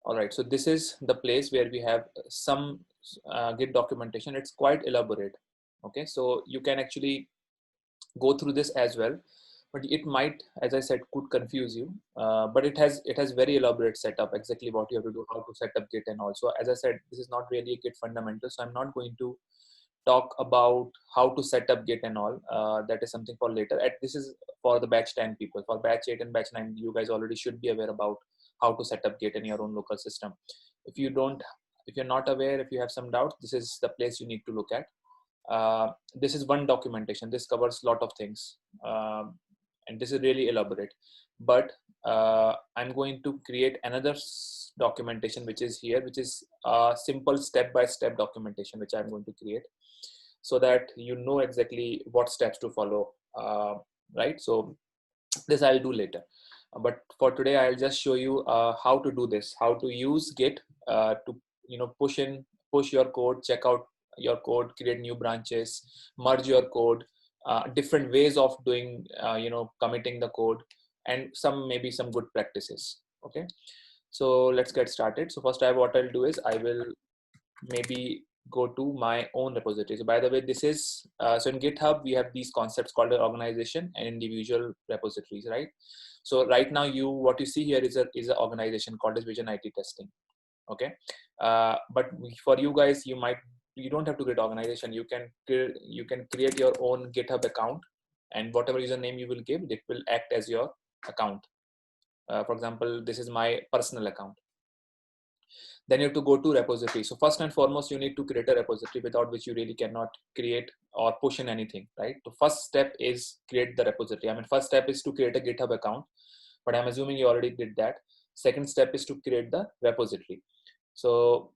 All right, so this is the place where we have some Git documentation. It's quite elaborate. Okay, so you can actually go through this as well, but it might, as I said, could confuse you. But it has very elaborate setup, exactly what you have to do, how to set up Git, and also, as I said, this is not really a Git fundamental, so I'm not going to talk about how to set up Git and all. That is something for later. This is for the batch 10 people. For batch 8 and batch 9, you guys already should be aware about how to set up Git in your own local system. If you're not aware, if you have some doubt, this is the place you need to look at. This is one documentation. This covers a lot of things, and this is really elaborate. But I'm going to create another documentation, which is here, which is a simple step-by-step documentation, which I'm going to create, so that you know exactly what steps to follow, right? So this I'll do later. But for today, I'll just show you how to do this, how to use Git to push your code, check out your code, create new branches, merge your code, different ways of doing, committing the code, and maybe some good practices. Okay, so let's get started. So first, what I'll do is I will maybe go to my own repository. So by the way, this is so in GitHub we have these concepts called an organization and individual repositories, right? So right now what you see here is an organization called as Vision IT Testing. Okay, but for you guys, you don't have to create organization. You can create your own GitHub account, and whatever username you will give, it will act as your account. For example, this is my personal account. Then you have to go to repository. So first and foremost, you need to create a repository, without which you really cannot create or push in anything, right? The first step is create the repository. I mean, first step is to create a GitHub account, but I'm assuming you already did that. Second step is to create the repository. So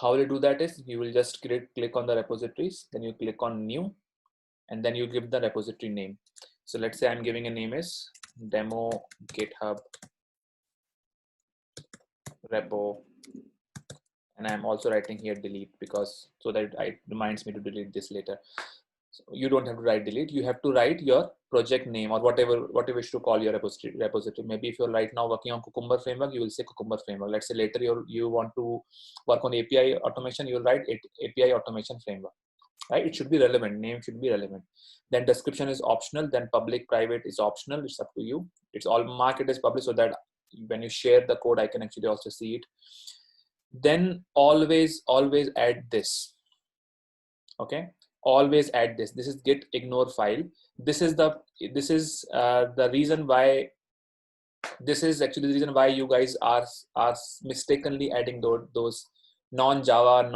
how will you do that is you will just click on the repositories, then you click on new, and then you give the repository name. So let's say I'm giving a name is demo GitHub repo, and I'm also writing here delete, because so that it reminds me to delete this later. So you don't have to write delete, you have to write your project name or whatever you wish to call your repository. Maybe if you're right now working on Cucumber framework, you will say Cucumber framework. Let's say later you want to work on API automation, you'll write API automation framework, right? It should be relevant, name should be relevant. Then description is optional, then public private is optional, it's up to you. It's all marked as public so that when you share the code, I can actually also see it. Then always add this. Okay, always add this. This is git ignore file. This is the reason why, this is actually the reason why you guys are mistakenly adding those non-Java,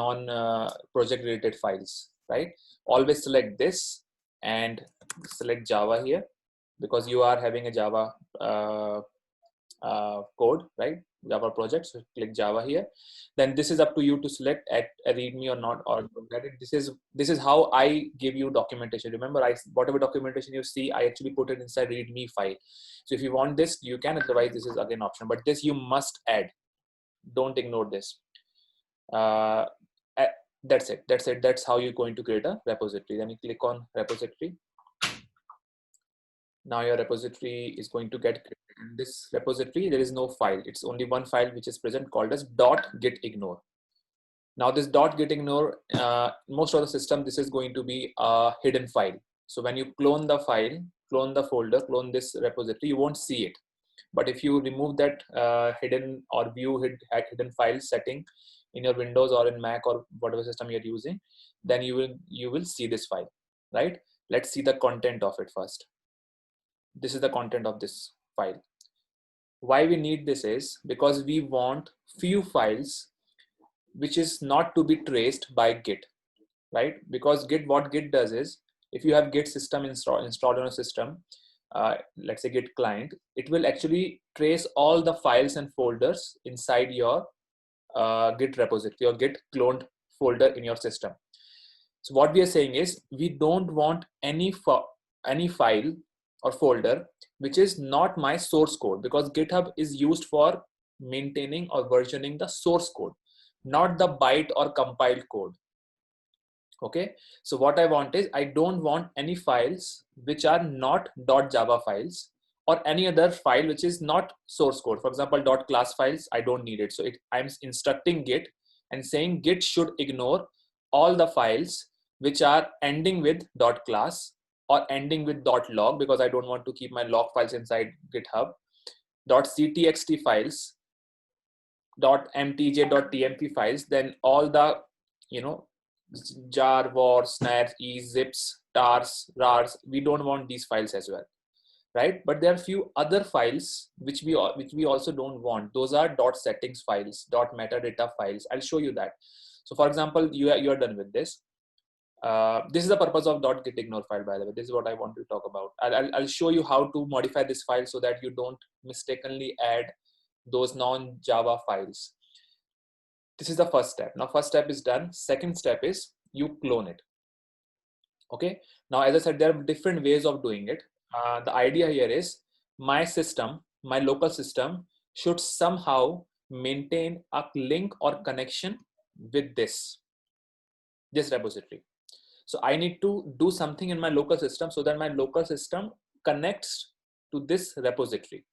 project related files, right? Always select this and select Java here, because you are having a Java code, right? Java project. So click Java here. Then this is up to you to select at readme or not, or this is how I give you documentation. Remember, whatever documentation you see, I actually put it inside readme file. So if you want this, you can. Otherwise, this is again optional. But this you must add. Don't ignore this. That's it. That's how you're going to create a repository. Then you click on repository. Now your repository is going to get created. In this repository, there is no file. It's only one file which is present called as .gitignore. Now this .gitignore, most of the system, this is going to be a hidden file. So when you clone the file, clone the folder, clone this repository, you won't see it. But if you remove that hidden or view hidden file setting in your Windows or in Mac or whatever system you're using, then you will see this file, right? Let's see the content of it first. This is the content of this file. Why we need this is because we want few files which is not to be traced by Git, right? Because what Git does is, if you have Git system installed on a system, let's say Git client, it will actually trace all the files and folders inside your Git repository or Git cloned folder in your system. So what we are saying is we don't want any file or folder which is not my source code, because GitHub is used for maintaining or versioning the source code, not the byte or compiled code. Okay, so what I want is, I don't want any files which are not .java files. or any other file which is not source code. For example, .class files, I don't need it. So I'm instructing Git and saying Git should ignore all the files which are ending with .class or ending with .log, because I don't want to keep my log files inside GitHub. .ctxt files, .mtj, .tmp files, then all the, jar, var, snares, ease, zips, tars, rars, we don't want these files as well, right? But there are few other files which we also don't want. Those are .settings files, .metadata files. I'll show you that. So for example, you are done with this. This is the purpose of .gitignore file, by the way. This is what I want to talk about. I'll show you how to modify this file so that you don't mistakenly add those non-Java files. This is the first step. Now, first step is done. Second step is you clone it. Okay. Now, as I said, there are different ways of doing it. The idea here is my system, my local system, should somehow maintain a link or connection with this repository. So I need to do something in my local system so that my local system connects to this repository.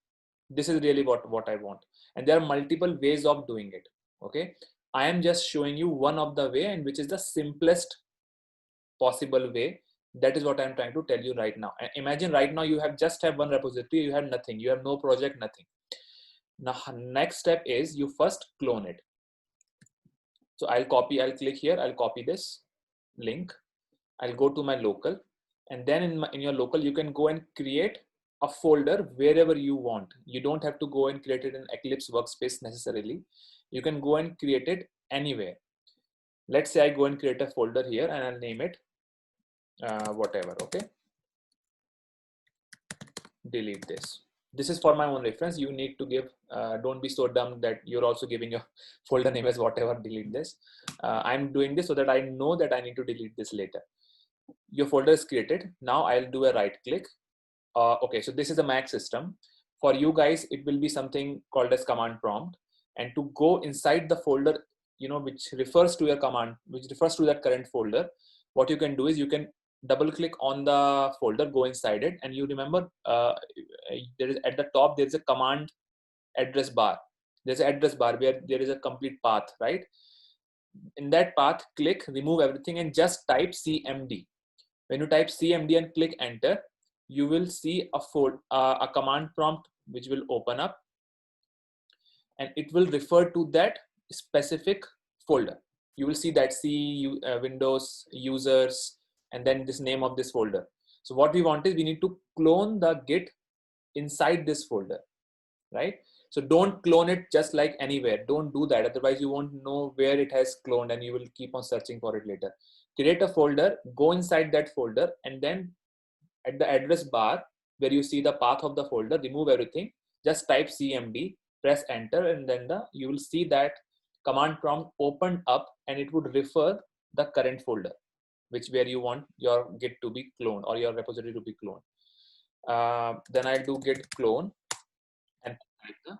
This is really what I want. And there are multiple ways of doing it. Okay. I am just showing you one of the way, and which is the simplest possible way. That is what I'm trying to tell you right now. Imagine right now you just have one repository, you have nothing, you have no project, nothing. Now, next step is you first clone it. So I'll click here, I'll copy this link, I'll go to my local, and then in your local, you can go and create a folder wherever you want. You don't have to go and create it in Eclipse workspace necessarily. You can go and create it anywhere. Let's say I go and create a folder here and I'll name it whatever. Okay. Delete this. This is for my own reference. You need to give, don't be so dumb that you're also giving your folder name as whatever, delete this. I'm doing this so that I know that I need to delete this later. Your folder is created. Now I'll do a right click. Okay, so this is a Mac system. For you guys, it will be something called as command prompt. And to go inside the folder, which refers to your command, which refers to that current folder, what you can do is you can double click on the folder, go inside it, and you remember there is at the top there is a command address bar. There's an address bar where there is a complete path, right? In that path, click, remove everything, and just type CMD. When you type CMD and click enter, you will see a command prompt which will open up, and it will refer to that specific folder. You will see that Windows users, and then this name of this folder. So what we want is we need to clone the Git inside this folder, right? So don't clone it just like anywhere. Don't do that. Otherwise you won't know where it has cloned and you will keep on searching for it later. Create a folder, go inside that folder, and then at the address bar where you see the path of the folder, remove everything, just type CMD, press enter, and then you will see that command prompt opened up, and it would refer the current folder, where you want your Git to be cloned or your repository to be cloned. Then I'll do git clone and type the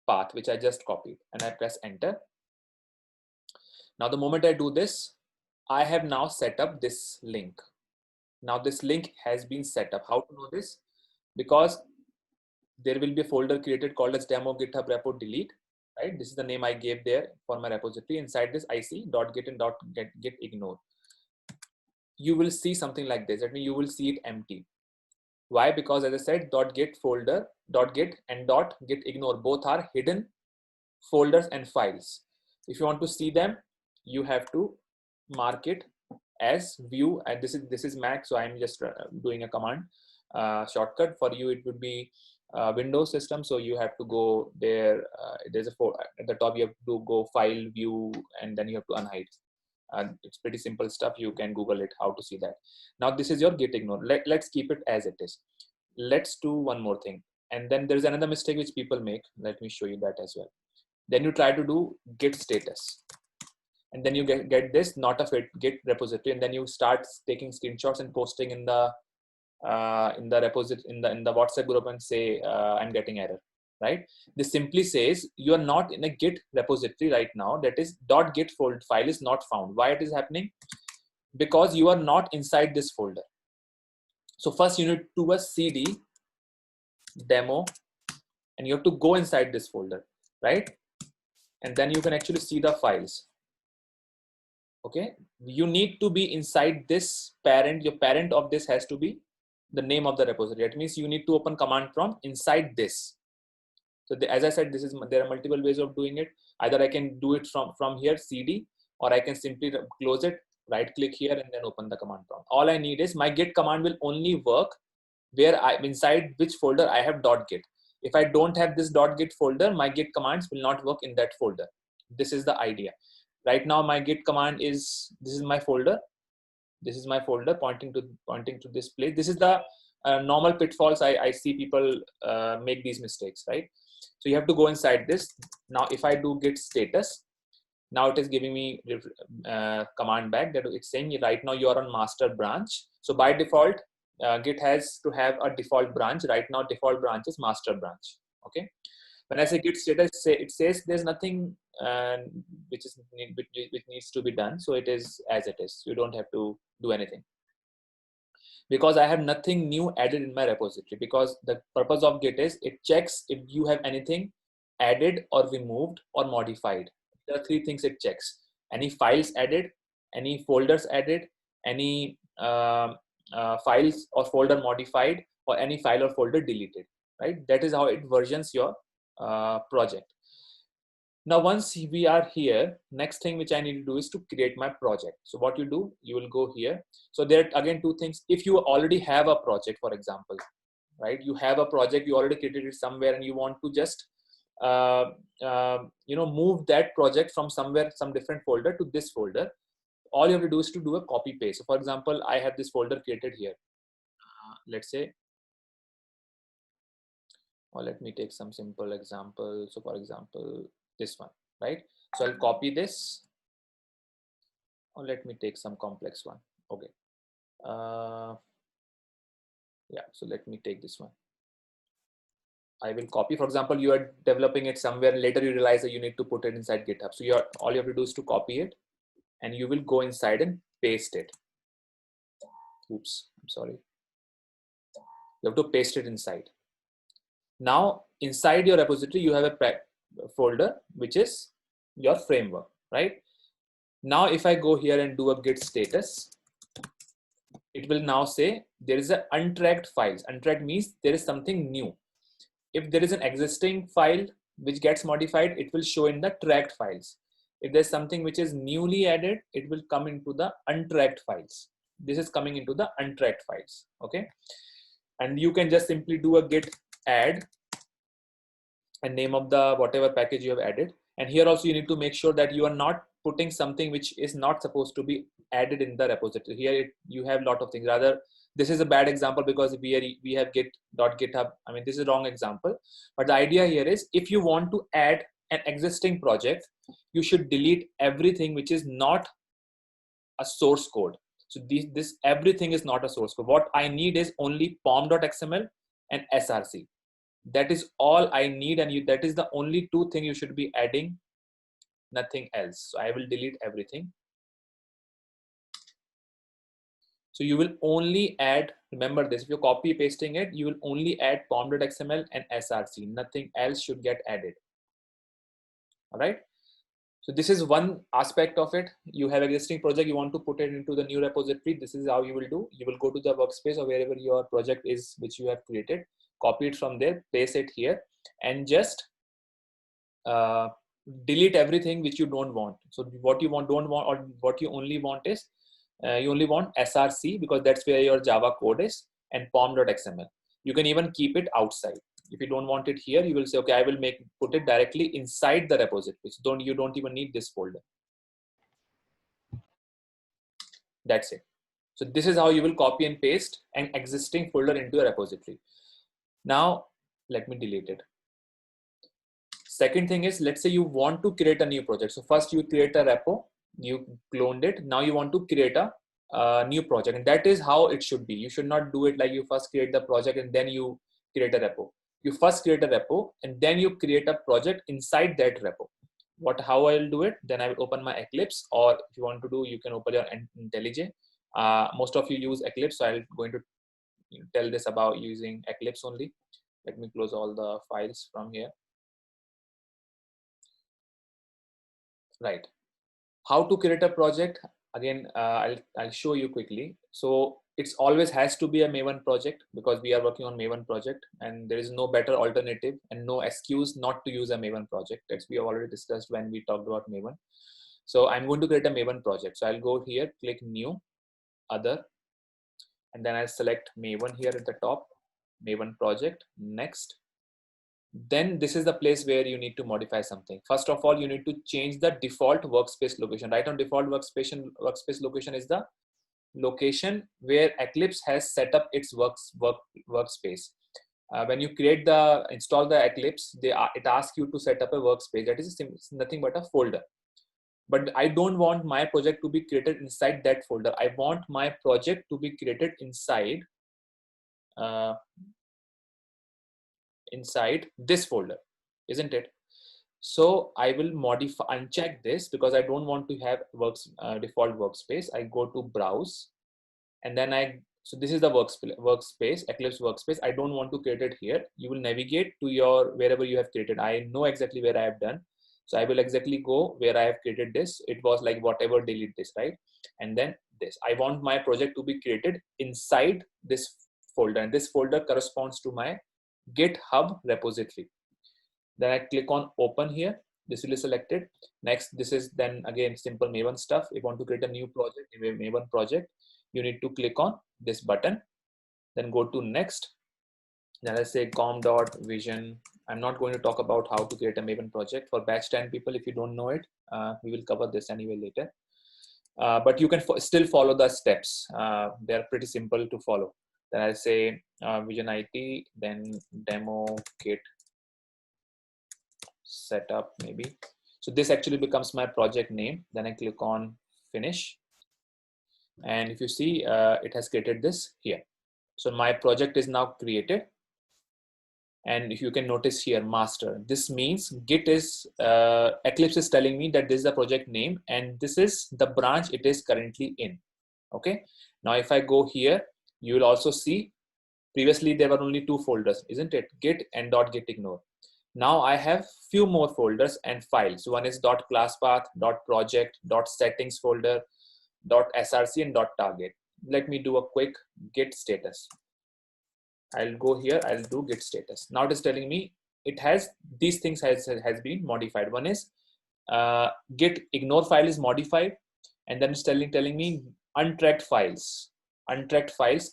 path which I just copied, and I press enter. Now the moment I do this, I have now set up this link. Now this link has been set up. How to know this? Because there will be a folder created called as demo GitHub repo delete, right? This is the name I gave there for my repository. Inside this, I see .git and .git ignore. You will see something like this. That means you will see it empty. Why? Because as I said, .git folder, .git and .git ignore both are hidden folders and files. If you want to see them, you have to mark it as view, and this is Mac, so I'm just doing a command shortcut. For you it would be Windows system, so you have to go there. There's a at the top, you have to go file, view, and then you have to unhide. It's pretty simple stuff. You can Google it how to see that. Now this is your git ignore. Let's keep it as it is. Let's do one more thing, and then there's another mistake which people make. Let me show you that as well. Then you try to do git status, and then you get this not a fit git repository, and then you start taking screenshots and posting in the repository in the WhatsApp group and say I'm getting error, right? This simply says you are not in a git repository right now. That is .git file is not found. Why it is happening? Because you are not inside this folder. So first you need to do a cd demo, and you have to go inside this folder, right? And then you can actually see the files. Okay, you need to be inside this parent. Your parent of this has to be the name of the repository. That means you need to open command prompt inside this. So as I said, there are multiple ways of doing it. Either I can do it from here, cd, or I can simply close it, right click here, and then open the command prompt. All I need is my git command will only work where I inside which folder I have .git. If I don't have this .git folder, my git commands will not work in that folder. This is the idea. Right now my git command is, this is my folder. This is my folder pointing to this place. This is the normal pitfalls I see people make these mistakes, right? So you have to go inside this. Now if I do git status, now it is giving me command back that it's saying right now you are on master branch. So by default, Git has to have a default branch. Right now default branch is master branch. Okay. When I say git status, it says there's nothing which needs to be done. So it is as it is. You don't have to do anything, because I have nothing new added in my repository. Because the purpose of Git is it checks if you have anything added or removed or modified. There are three things it checks: any files added, any folders added, any files or folder modified, or any file or folder deleted, right? That is how it versions your project. Now, once we are here, next thing which I need to do is to create my project. So what you do, you will go here. So there are again two things. If you already have a project, for example, right? You have a project, you already created it somewhere, and you want to just move that project from somewhere, some different folder to this folder. All you have to do is to do a copy paste. So for example, I have this folder created here. Let's say, or let me take some simple example. So for example, this one, right? So I'll copy this, or let me take some complex one. Okay. Yeah, so let me take this one. I will copy. For example, you are developing it somewhere, and later you realize that you need to put it inside GitHub. So all you have to do is to copy it, and you will go inside and paste it. Oops, I'm sorry. You have to paste it inside. Now, inside your repository, you have a folder, which is your framework, right? Now, if I go here and do a git status, it will now say there is an untracked files. Untracked means there is something new. If there is an existing file which gets modified, it will show in the tracked files. If there's something which is newly added, it will come into the untracked files. This is coming into the untracked files, okay? And you can just simply do a git add and name of the whatever package you have added. And here also you need to make sure that you are not putting something which is not supposed to be added in the repository. Here you have a lot of things. Rather, this is a bad example because we have git.github. I mean, this is a wrong example. But the idea here is if you want to add an existing project, you should delete everything which is not a source code. So this everything is not a source code. What I need is only pom.xml and src. That is all I need, and that is the only two things you should be adding, nothing else. So I will delete everything. So you will only add, remember this, if you're copy pasting it, you will only add pom.xml and src. Nothing else should get added. All right. So this is one aspect of it. You have existing project, you want to put it into the new repository. This is how you will do. You will go to the workspace or wherever your project is, which you have created, copy it from there, paste it here, and just delete everything which you don't want. So what you don't want, or what you only want is, you only want src because that's where your Java code is, and pom.xml. You can even keep it outside. If you don't want it here, you will say, okay, I will put it directly inside the repository. So you don't even need this folder. That's it. So this is how you will copy and paste an existing folder into a repository. Now, let me delete it. Second thing is, let's say you want to create a new project. So first you create a repo, you cloned it. Now you want to create a new project, and that is how it should be. You should not do it like you first create the project and then you create a repo. You first create a repo and then you create a project inside that repo. How I'll do it? Then I will open my Eclipse, or if you want to do, you can open your IntelliJ. Most of you use Eclipse, so I'm going to tell this about using Eclipse only. Let me close all the files from here. Right. How to create a project? Again, I'll show you quickly. So it's always has to be a Maven project because we are working on Maven project, and there is no better alternative and no excuse not to use a Maven project. That's we have already discussed when we talked about Maven. So I'm going to create a Maven project. So I'll go here, click new, other, and then I'll select Maven here at the top, Maven project, next. Then this is the place where you need to modify something. First of all, you need to change the default workspace location. Right on default workspace location is the location where Eclipse has set up its workspace. When you install the Eclipse, it asks you to set up a workspace. That is nothing but a folder. But I don't want my project to be created inside that folder. I want my project to be created inside this folder, isn't it? So I will uncheck this because I don't want to have default workspace. I go to browse, and then so this is the workspace, Eclipse workspace. I don't want to create it here. You will navigate to wherever you have created. I know exactly where I have done. So I will exactly go where I have created this. It was like whatever, delete this, right? And then this. I want my project to be created inside this folder, and this folder corresponds to my GitHub repository. Then I click on open here. This will be selected. Next, this is then again simple Maven stuff. If you want to create a new project, a Maven project, you need to click on this button. Then go to next. Then I say com.vision. I'm not going to talk about how to create a Maven project for batch 10 people. If you don't know it, we will cover this anyway later. But you can still follow the steps. They're pretty simple to follow. Then I say Vision IT, then demo kit setup maybe. So this actually becomes my project name. Then I click on finish. And if you see, it has created this here. So my project is now created. And if you can notice here, master, this means Eclipse is telling me that this is the project name and this is the branch it is currently in. Okay. Now, if I go here, you will also see previously there were only two folders, isn't it? Git and .gitignore. Now I have few more folders and files. One is .classpath, .project, .settings folder, .src and .target. Let me do a quick git status. I'll go here, I'll do git status. Now it is telling me these things has been modified. One is git ignore file is modified, and then it's telling me untracked files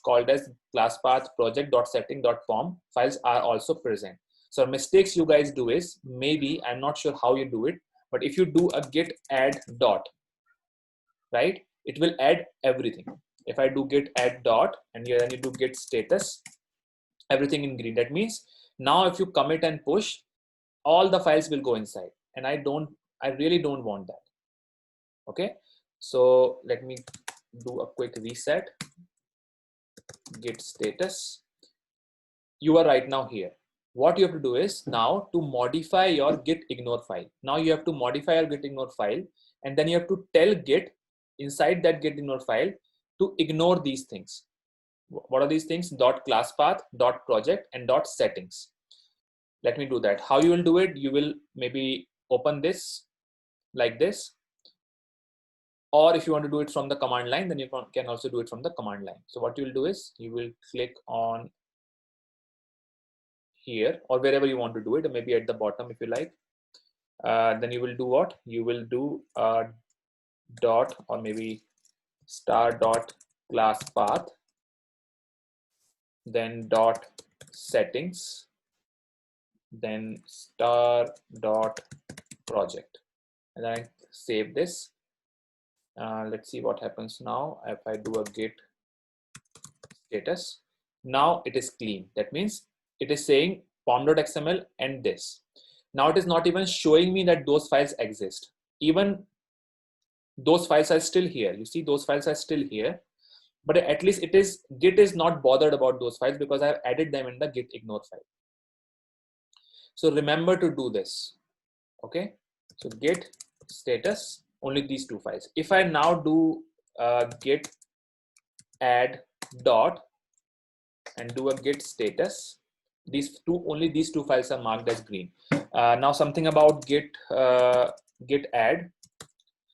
called as classpath project.setting.form files are also present. So mistakes you guys do is, maybe, I'm not sure how you do it, but if you do a git add dot, right, it will add everything. If I do git add dot and then you do git status, everything in green. That means now if you commit and push, all the files will go inside, and I really don't want that. Okay, so let me do a quick reset. Git status. You are right now here. What you have to do is now to modify your git ignore file. Now you have to modify your git ignore file, and then you have to tell git inside that git ignore file to ignore these things. What are these things? .classpath, .project, and .settings. Let me do that. How you will do it? You will maybe open this like this, or if you want to do it from the command line, then you can also do it from the command line. So what you will do is you will click on here or wherever you want to do it, or maybe at the bottom if you like. Then you will do what? You will do dot or maybe star dot class path, then dot settings, then star dot project, and then I save this. Let's see what happens now. If I do a git status, now it is clean. That means it is saying pom.xml and this. Now it is not even showing me that those files exist. Even those files are still here. You see, those files are still here, but at least Git is not bothered about those files because I have added them in the git ignore file. So remember to do this. Okay, so git status, only these two files. If I now do git add dot and do a git status, Only these two files are marked as green. Now something about git add.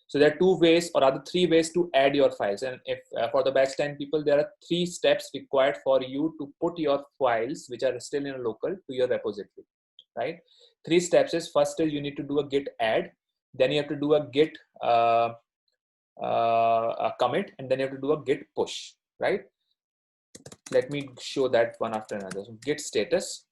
So there are two ways, or rather three ways to add your files. And if for the batch 10 people, there are 3 steps required for you to put your files, which are still in a local, to your repository, right? 3 steps is, first is you need to do a git add, then you have to do a git a commit, and then you have to do a git push, right? Let me show that one after another. So git status,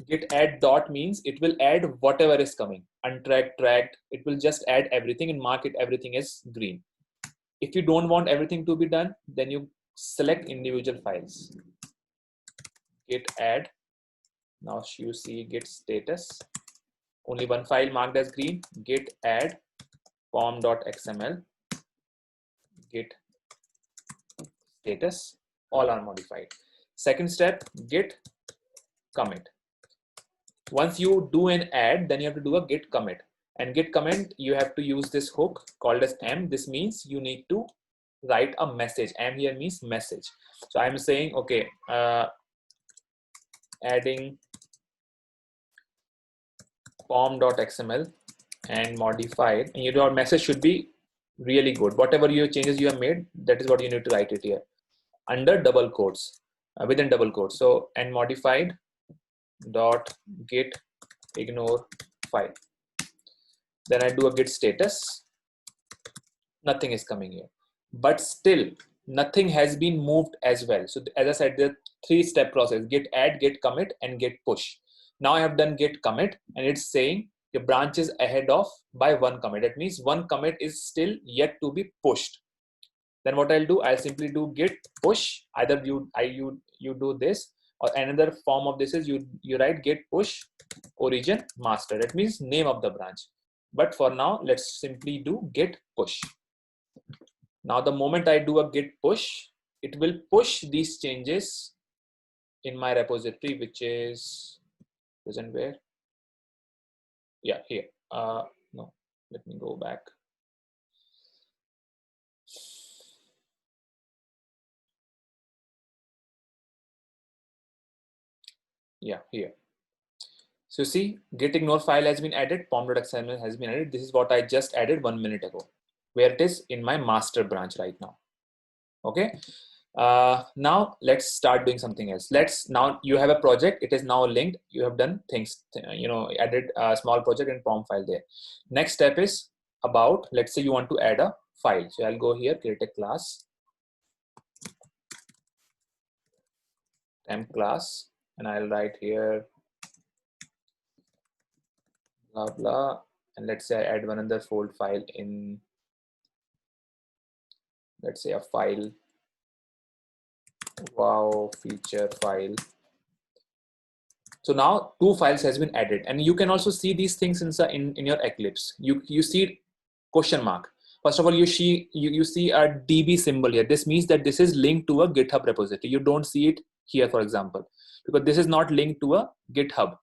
git add dot means it will add whatever is coming, untracked, tracked. It will just add everything and mark it everything as green. If you don't want everything to be done, then you select individual files. Git add. Now you see git status. Only one file marked as green. Git add pom.xml. Git status. All are modified. Second step, git commit. Once you do an add, then you have to do a git commit. And git commit, you have to use this hook called as m. This means you need to write a message. M here means message. So I'm saying, okay, adding pom.xml and modified, and your message should be really good. Whatever your changes you have made, that is what you need to write it here under double quotes, within double quotes. So, and modified dot git ignore file. Then I do a git status. Nothing is coming here, but still nothing has been moved as well. So as I said, the 3-step process: git add, git commit, and git push. Now I have done git commit, and it's saying the branch is ahead of by 1 commit. That means 1 commit is still yet to be pushed. Then what I'll do, I'll simply do git push. Either you do this, or another form of this is you write git push origin master. That means name of the branch. But for now, let's simply do git push. Now the moment I do a git push, it will push these changes in my repository, which is present where? Yeah, here. No, let me go back. Yeah, here. So see, git ignore file has been added, pom.xml has been added. This is what I just added 1 minute ago, where it is in my master branch right now. Okay. Now let's start doing something else. Now you have a project. It is now linked. You have done things, added a small project and pom file there. Next step is about, let's say you want to add a file. So I'll go here, create a class, temp class, and I'll write here blah blah, and let's say I add one other fold file in, let's say a file, wow feature file. So now 2 files has been added, and you can also see these things in your Eclipse. You see question mark. First of all, you see a DB symbol here. This means that this is linked to a GitHub repository. You don't see it here, for example, because this is not linked to a GitHub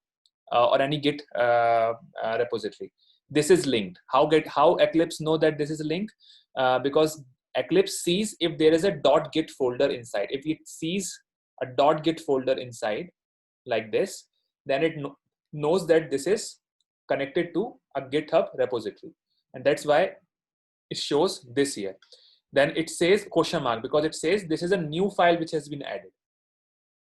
or any Git repository. This is linked. How Eclipse know that this is linked? Because Eclipse sees if there is a .git folder inside. If it sees a .git folder inside like this, then it knows that this is connected to a GitHub repository, and that's why it shows this here. Then it says question mark because it says this is a new file which has been added,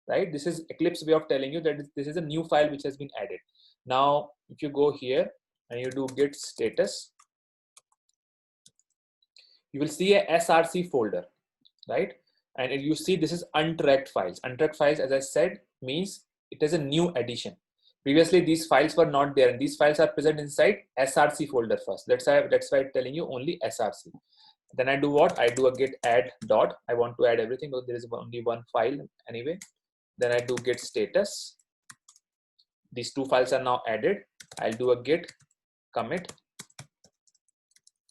right? This is Eclipse way of telling you that this is a new file which has been added. Now, if you go here and you do git status, you will see a src folder, right? And you see this is untracked files. Untracked files, as I said, means it is a new addition. Previously, these files were not there, and these files are present inside src folder first. That's why I'm telling you only src. Then I do what? I do a git add dot. I want to add everything because there is only one file anyway. Then I do git status. These 2 files are now added. I'll do a git commit,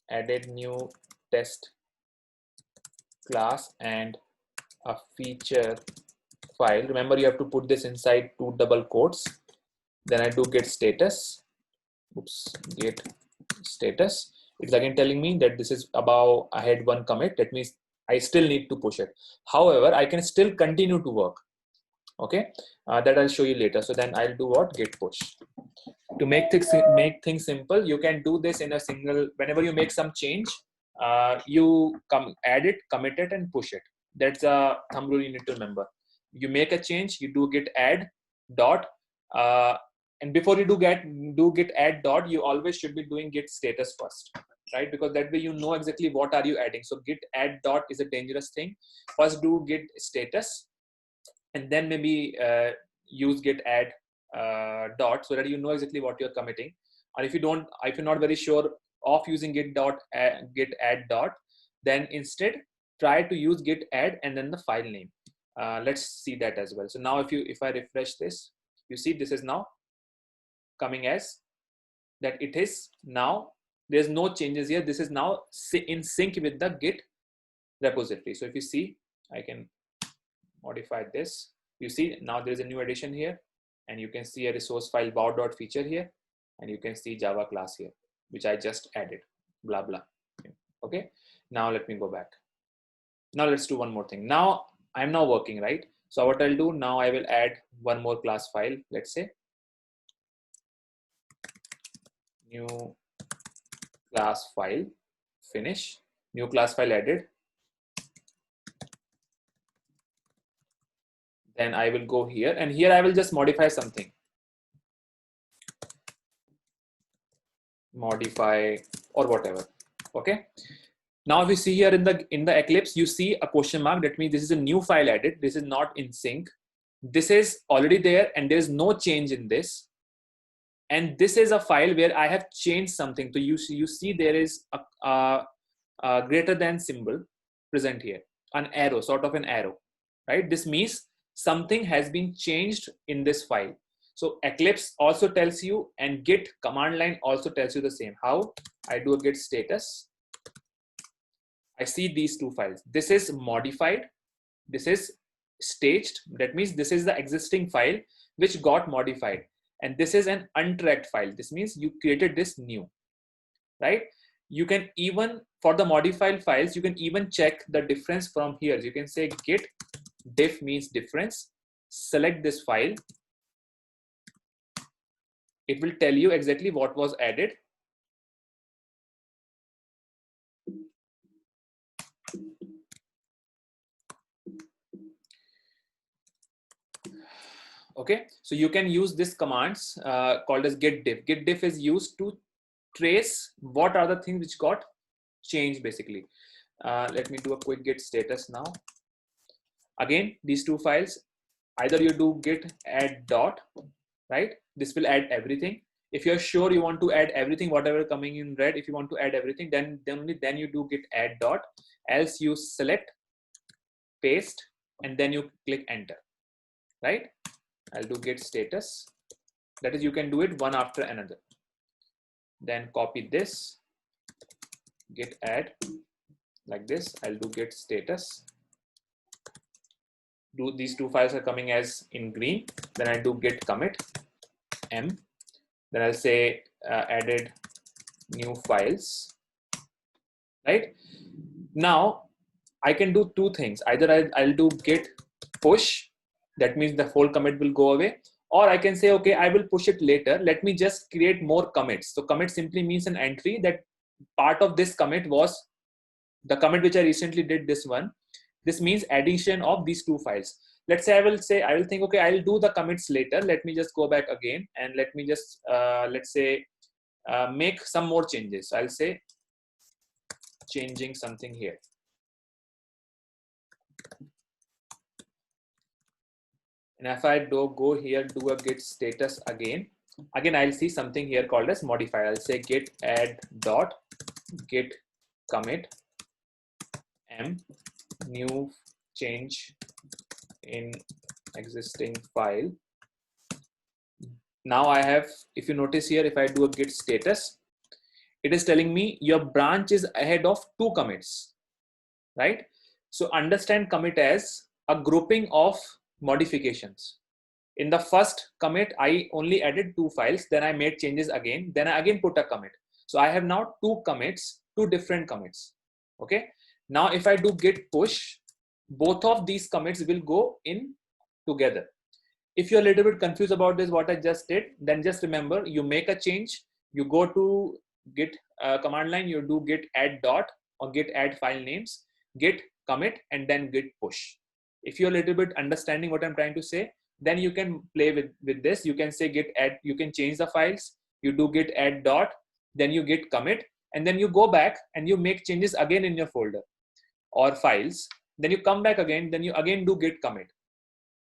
added new test class and a feature file. Remember, you have to put this inside 2 double quotes. Then I do git status. Oops, git status. It's again telling me that this is about ahead 1 commit. That means I still need to push it. However, I can still continue to work. Okay, that I'll show you later. So then I'll do what? Git push. To make things simple, you can do this in a single, whenever you make some change, you add it, commit it, and push it. That's a thumb rule you need to remember. You make a change, you do git add dot, and before you do git add dot, you always should be doing git status first, right? Because that way you know exactly what are you adding. So git add dot is a dangerous thing. First do git status, and then maybe use git add dot, so that you know exactly what you're committing. Or if you're not very sure of using git add dot, then instead try to use git add and then the file name. Let's see that as well. So now if I refresh this, you see this is now coming as that. It is now, there's no changes here. This is now in sync with the git repository. So if you see, I can modify this. You see now there's a new addition here, and you can see a resource file bow.feature here, and you can see Java class here, which I just added, blah, blah. Okay, now let me go back. Now let's do one more thing. Now I'm now working, right? So what I'll do now, I will add one more class file. Let's say new class file, finish, new class file added. Then I will go here, and here I will just modify something. Modify or whatever. Okay. Now if you see here in the Eclipse, you see a question mark. That means this is a new file added. This is not in sync. This is already there, and there is no change in this. And this is a file where I have changed something. So you see there is a greater than symbol present here, an arrow, sort of an arrow, right? This means something has been changed in this file. So Eclipse also tells you, and Git command line also tells you the same. How? I do a git status. I see these two files. This is modified. This is staged. That means this is the existing file which got modified. And this is an untracked file. This means you created this new, right? You can even, for the modified files, you can even check the difference from here. You can say git diff means difference. Select this file. It will tell you exactly what was added. Okay, so you can use this commands called as git diff. Git diff is used to trace what are the things which got changed basically. Let me do a quick git status now. Again, these two files, either you do git add dot, right? This will add everything. If you're sure you want to add everything, whatever coming in red, if you want to add everything, then only then you do git add dot. Else you select, paste, and then you click enter, right? I'll do git status. That is, you can do it one after another. Then copy this, git add, like this. I'll do git status. These two files are coming as in green. Then I do git commit m. Then I'll say added new files, right? Now I can do two things. Either I'll do git push. That means the whole commit will go away. Or I can say, okay, I will push it later. Let me just create more commits. So commit simply means an entry that part of this commit was the commit which I recently did, this one. This means addition of these two files. Let's say I will think, okay, I'll do the commits later. Let me just go back again and let me just, let's say, make some more changes. I'll say changing something here. And if I go here, do a git status again, I'll see something here called as modify. I'll say git add dot git commit m new change in existing file. Now I have, if you notice here, if I do a git status, it is telling me your branch is ahead of two commits, right? So understand commit as a grouping of modifications. In the first commit, I only added two files, then I made changes again, then I again put a commit. So I have now two commits, two different commits. Okay. Now if I do git push, both of these commits will go in together. If you're a little bit confused about this, what I just did, then just remember, you make a change, you go to git command line, you do git add dot or git add file names, git commit, and then git push. If you're a little bit understanding what I'm trying to say, then you can play with this. You can say git add, you can change the files, you do git add dot, then you git commit, and then you go back and you make changes again in your folder or files. Then you come back again, then you again do git commit.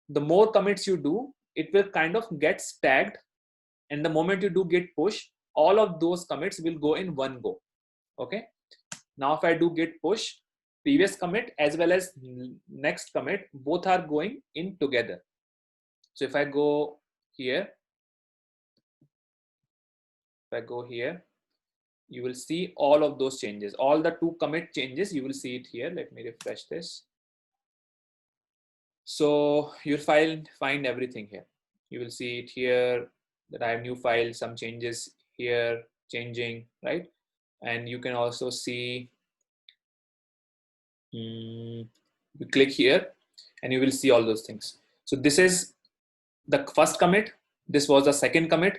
The more commits you do, it will kind of get stacked, and the moment you do git push, all of those commits will go in one go. Okay, now if I do git push, previous commit as well as next commit, both are going in together. So if I go here, you will see all of those changes, all the 2 commit changes, you will see it here. Let me refresh this. So you'll find everything here. You will see it here that I have new file, some changes here, changing, right? And you can also see, you click here and you will see all those things. So this is the first commit, this was the second commit,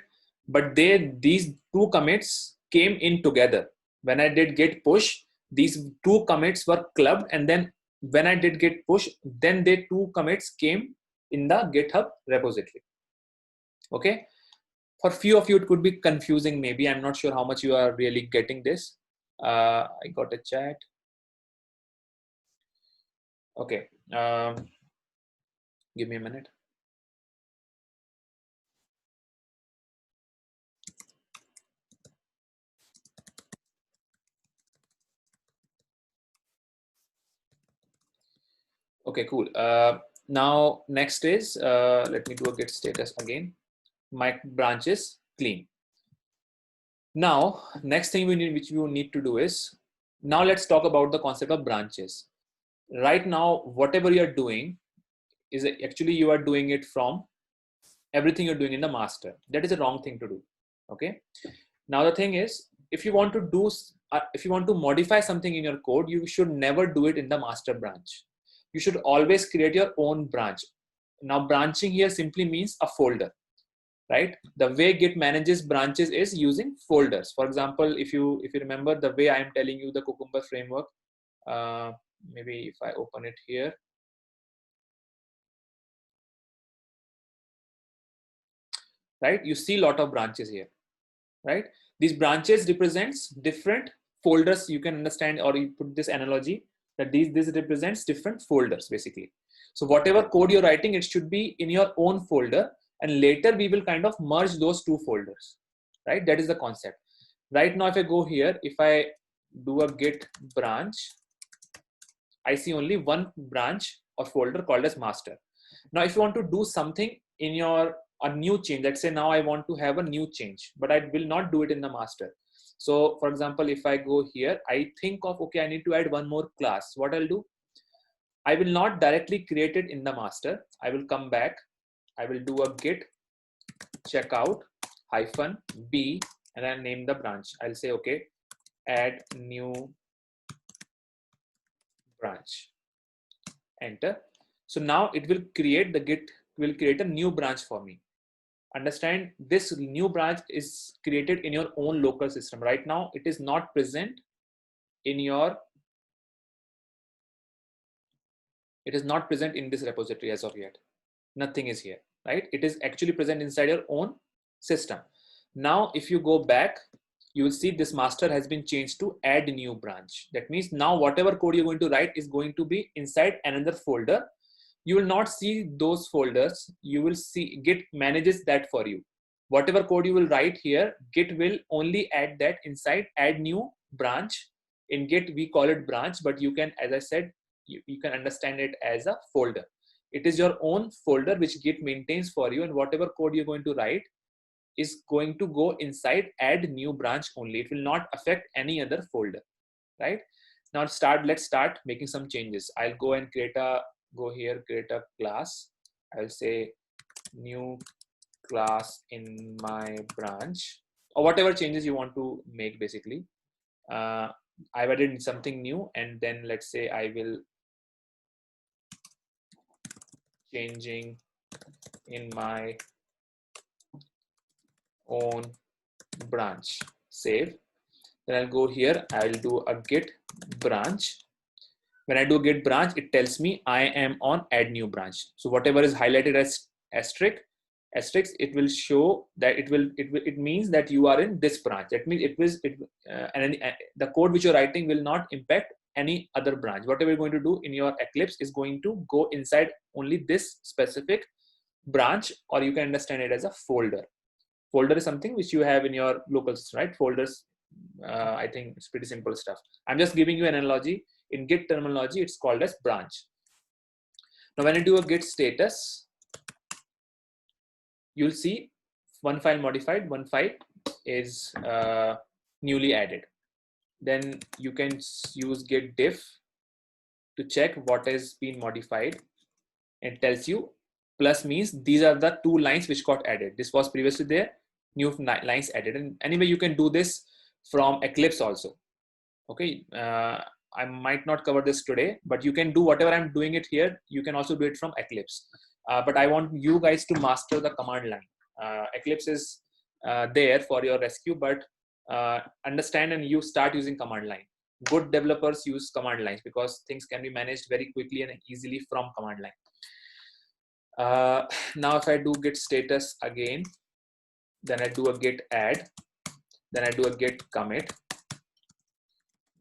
but these 2 commits came in together. When I did git push, these 2 commits were clubbed, and then when I did git push, then the 2 commits came in the GitHub repository. Okay, for few of you it could be confusing, maybe. I'm not sure how much you are really getting this. I got a chat. Okay, give me a minute. Okay, cool. Now next is, let me do a git status again. My branch is clean. Now next thing which we need to do is, now let's talk about the concept of branches. Right now, whatever you are doing is actually you are doing it from everything you're doing in the master. That is a wrong thing to do. Okay. Now the thing is, if you want to modify something in your code, you should never do it in the master branch. You should always create your own branch. Now branching here simply means a folder, right? The way Git manages branches is using folders. For example, if you remember the way I am telling you the Cucumber framework, maybe if I open it here, right? You see a lot of branches here, right? These branches represents different folders. You can understand, or you put this analogy that this represents different folders basically. So whatever code you're writing, it should be in your own folder, and later we will kind of merge those 2 folders, right? That is the concept. Right now, if I go here, if I do a git branch, I see only one branch or folder called as master. Now, if you want to do something in a new change, let's say now I want to have a new change, but I will not do it in the master. So for example, if I go here, I think of, okay, I need to add one more class. What I'll do, I will not directly create it in the master. I will come back. I will do a git checkout -b, and I'll name the branch. I'll say, okay, add new branch, enter. So now it will create, the Git will create a new branch for me. Understand, this new branch is created in your own local system. Right now, it is not present in your, it is not present in this repository as of yet. Nothing is here, right? It is actually present inside your own system. Now, if you go back, you will see this master has been changed to add new branch. That means now whatever code you're going to write is going to be inside another folder. You will not see those folders. You will see Git manages that for you. Whatever code you will write here, Git will only add that inside add new branch. In Git, we call it branch, but you can, as I said, you can understand it as a folder. It is your own folder which Git maintains for you, and whatever code you're going to write is going to go inside add new branch only. It will not affect any other folder, right? Now let's start making some changes. I'll go and create a class. I'll say new class in my branch, or whatever changes you want to make basically. I've added something new, and then let's say I will changing in my own branch. Save. Then I'll go here. I'll do a git branch. When I do git branch, it tells me I am on add new branch. So whatever is highlighted as asterisk, it will show that it means that you are in this branch. That means the code which you're writing will not impact any other branch. Whatever you're going to do in your Eclipse is going to go inside only this specific branch, or you can understand it as a folder. Folder is something which you have in your local system, right? Folders, I think it's pretty simple stuff. I'm just giving you an analogy. In Git terminology, it's called as branch. Now, when I do a git status, you'll see one file modified, one file is newly added. Then you can use git diff to check what has been modified. It tells you plus means these are the 2 lines which got added. This was previously there, new lines added. And anyway, you can do this from Eclipse also. Okay, I might not cover this today, but you can do whatever I'm doing it here. You can also do it from Eclipse. But I want you guys to master the command line. Eclipse is there for your rescue, but understand and you start using command line. Good developers use command lines because things can be managed very quickly and easily from command line. Now if I do git status again, then I do a git add, then I do a git commit,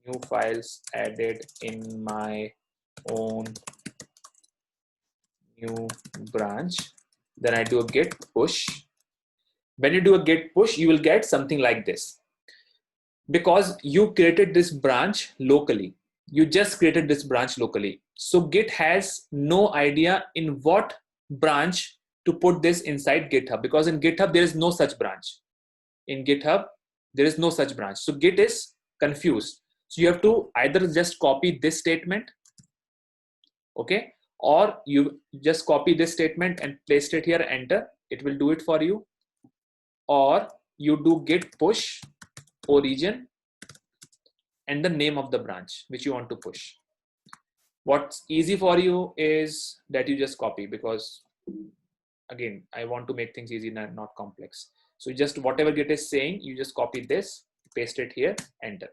new files added in my own new branch, then I do a git push. When you do a git push, you will get something like this. Because you created this branch locally, you just created this branch locally. So Git has no idea in what branch to put this inside GitHub, because in GitHub there is no such branch. In GitHub there is no such branch. So Git is confused. So you have to either just copy this statement, okay, or you just copy this statement and paste it here, enter, it will do it for you, or you do git push origin and the name of the branch which you want to push. What's easy for you is that you just copy, because again, I want to make things easy and not complex. So just whatever Git is saying, you just copy this, paste it here, enter.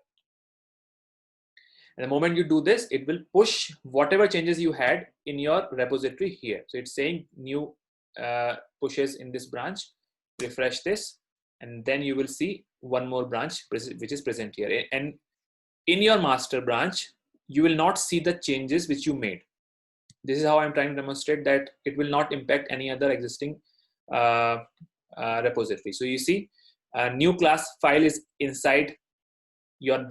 And the moment you do this, it will push whatever changes you had in your repository here. So it's saying new pushes in this branch, refresh this, and then you will see one more branch which is present here. And in your master branch, you will not see the changes which you made. This is how I'm trying to demonstrate that it will not impact any other existing repository. So you see, a new class file is inside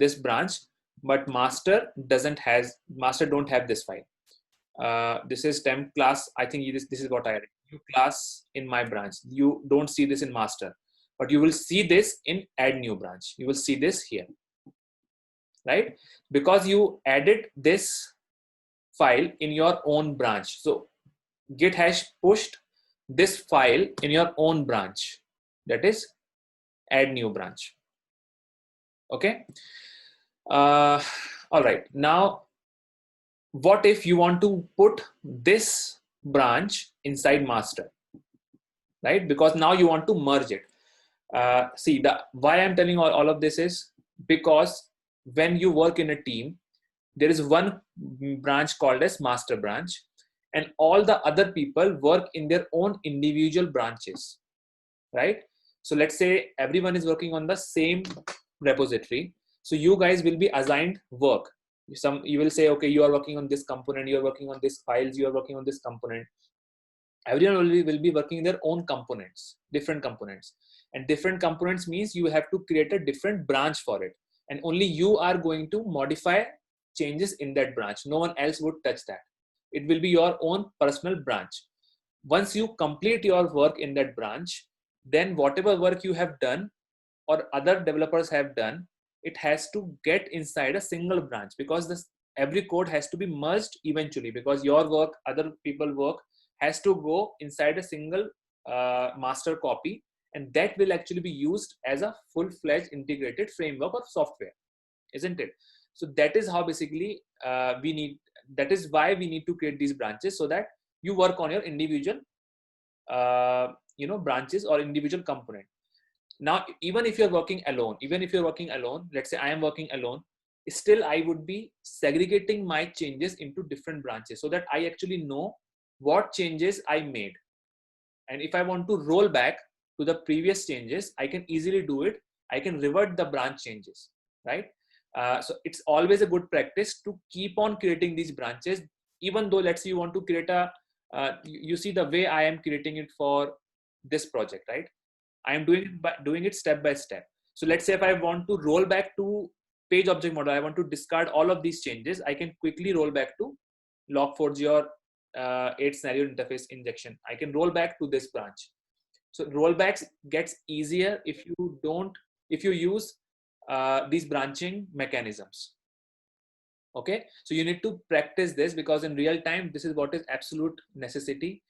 this branch, but master don't have this file. This is temp class. I think this is what I read. New class in my branch. You don't see this in master, but you will see this in add new branch. You will see this here, right? Because you added this file in your own branch. So Git has pushed this file in your own branch, that is add new branch. Okay. All right. Now, what if you want to put this branch inside master, right? Because now you want to merge it. See, why I'm telling all of this is because when you work in a team, there is one branch called as master branch, and all the other people work in their own individual branches, right? So let's say everyone is working on the same repository. So you guys will be assigned work. You will say, okay, you are working on this component, you are working on this files, you are working on this component. Everyone will be working in their own components, different components. And different components means you have to create a different branch for it. And only you are going to modify changes in that branch. No one else would touch that. It will be your own personal branch. Once you complete your work in that branch, then whatever work you have done or other developers have done, it has to get inside a single branch, because every code has to be merged eventually, because your work, other people work has to go inside a single master copy, and that will actually be used as a full-fledged integrated framework or software, isn't it? So that is how basically that is why we need to create these branches, so that you work on your individual branches or individual component. Now, even if you're working alone, let's say I am working alone, still I would be segregating my changes into different branches so that I actually know what changes I made. And if I want to roll back to the previous changes, I can easily do it. I can revert the branch changes, right? So it's always a good practice to keep on creating these branches, even though let's say you want to create you see the way I am creating it for this project, right? I am doing it step by step. So let's say if I want to roll back to page object model, I want to discard all of these changes, I can quickly roll back to Log4j or 8 scenario interface injection. I can roll back to this branch. So rollbacks gets easier if you use these branching mechanisms. Okay, so you need to practice this, because in real time this is what is absolute necessity.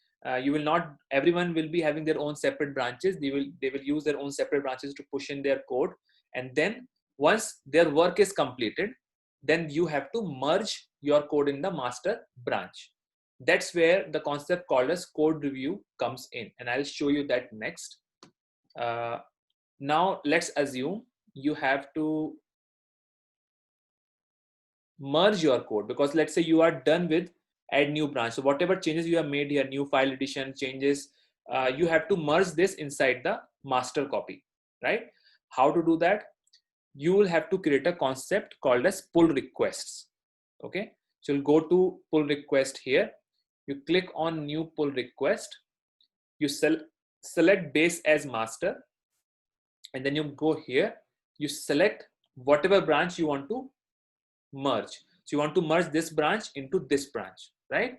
You will not, everyone will be having their own separate branches. They will use their own separate branches to push in their code, and then once their work is completed, then you have to merge your code in the master branch. That's where the concept called as code review comes in, and I'll show you that next. Now let's assume you have to merge your code, because let's say you are done with add new branch. So whatever changes you have made here, new file addition changes, you have to merge this inside the master copy, right? How to do that? You will have to create a concept called as pull requests. Okay, so you'll go to pull request here, you click on new pull request, you select base as master, and then you go here, you select whatever branch you want to merge. So you want to merge this branch into this branch, right?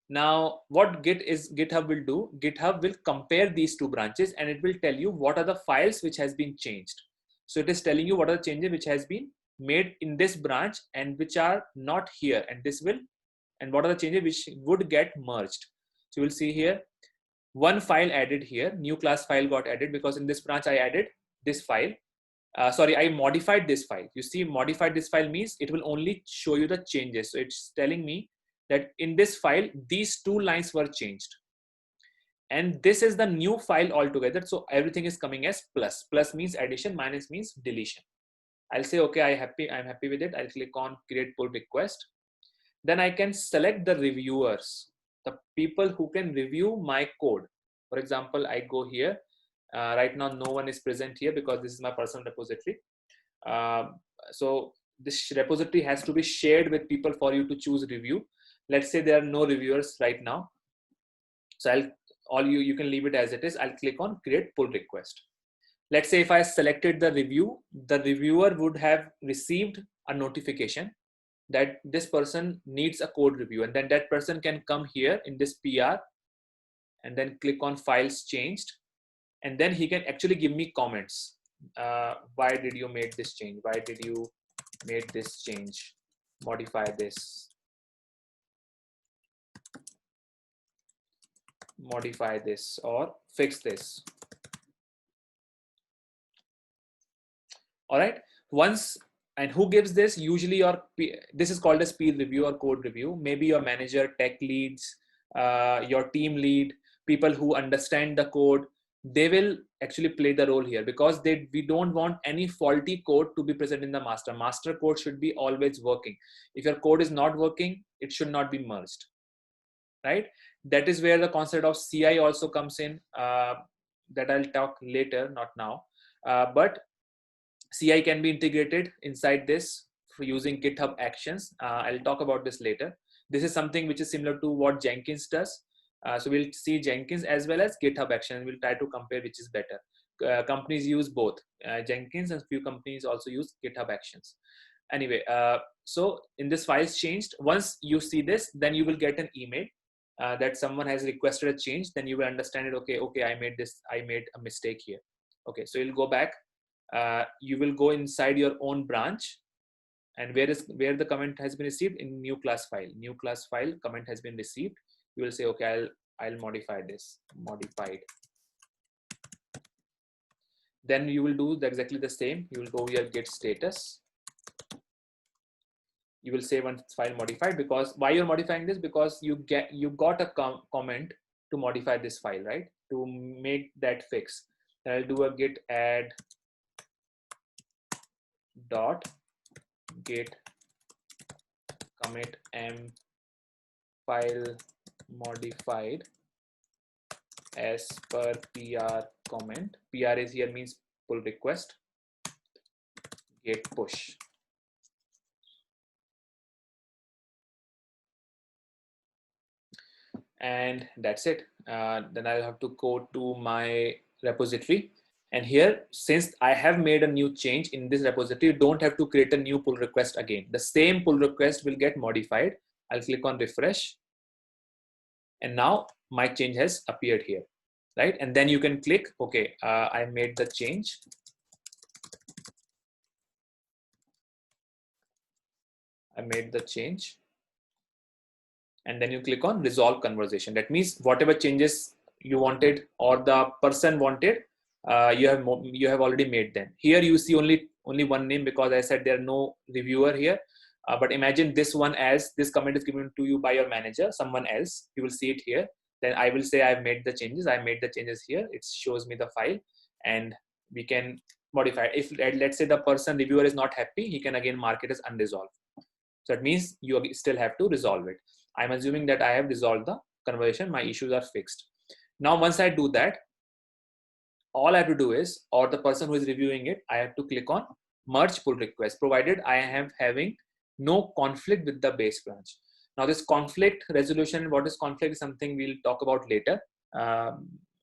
Now what GitHub will do, GitHub will compare these two branches, and it will tell you what are the files which has been changed. So it is telling you what are the changes which has been made in this branch and which are not here, and what are the changes which would get merged. So you will see here, one file added here, new class file got added, because in this branch I added this file. I modified this file. You see, modified this file means it will only show you the changes. So it's telling me that in this file, these two lines were changed. And this is the new file altogether. So everything is coming as plus. Plus means addition, minus means deletion. I'll say, okay, I'm happy with it. I'll click on create pull request. Then I can select the reviewers, the people who can review my code. For example, I go here. Right now, no one is present here because this is my personal repository. So this repository has to be shared with people for you to choose review. Let's say there are no reviewers right now. So you can leave it as it is. I'll click on create pull request. Let's say if I selected the review, the reviewer would have received a notification that this person needs a code review, and then that person can come here in this PR and then click on files changed, and then he can actually give me comments. Why did you make this change? Why did you make this change? Modify this. Modify this or fix this. All right. Once, and who gives this? Usually this is called as peer review or code review. Maybe your manager, tech leads, your team lead, people who understand the code. They will actually play the role here, because we don't want any faulty code to be present in the master. Master code should be always working. If your code is not working, it should not be merged, right? That is where the concept of CI also comes in, that I'll talk later, not now. But CI can be integrated inside this for using GitHub Actions. I'll talk about this later. This is something which is similar to what Jenkins does. So we'll see Jenkins as well as GitHub Actions. We'll try to compare which is better. Companies use both Jenkins, and few companies also use GitHub Actions. Anyway, so in this files changed, once you see this, then you will get an email that someone has requested a change. Then you will understand it. Okay, I made a mistake here. Okay, so you'll go back. You will go inside your own branch, and where the comment has been received in new class file comment has been received. You will say, okay, I'll modify this, modified. Then you will do exactly the same. You will go here, git status. You will say one file modified, because why you're modifying this, because you got a comment to modify this file, right? To make that fix, I'll do a git add dot git commit m file modified as per PR comment. PR is here means pull request, git push. And that's it. Then I'll have to go to my repository. And here, since I have made a new change in this repository, you don't have to create a new pull request again. The same pull request will get modified. I'll click on refresh. And now my change has appeared here, right? And then you can click, okay, I made the change. I made the change. And then you click on resolve conversation. That means whatever changes you wanted or the person wanted, you have already made them. Here you see only one name because I said there are no reviewer here. But imagine this one as this comment is given to you by your manager, someone else. You will see it here. Then I will say I've made the changes. I made the changes here. It shows me the file, and we can modify it. If let's say the person reviewer is not happy, he can again mark it as unresolved. So that means you still have to resolve it. I'm assuming that I have resolved the conversation. My issues are fixed. Now, once I do that, all I have to do is, or the person who is reviewing it, I have to click on merge pull request, provided I am having no conflict with the base branch. Now, this conflict resolution, what is conflict is something we'll talk about later.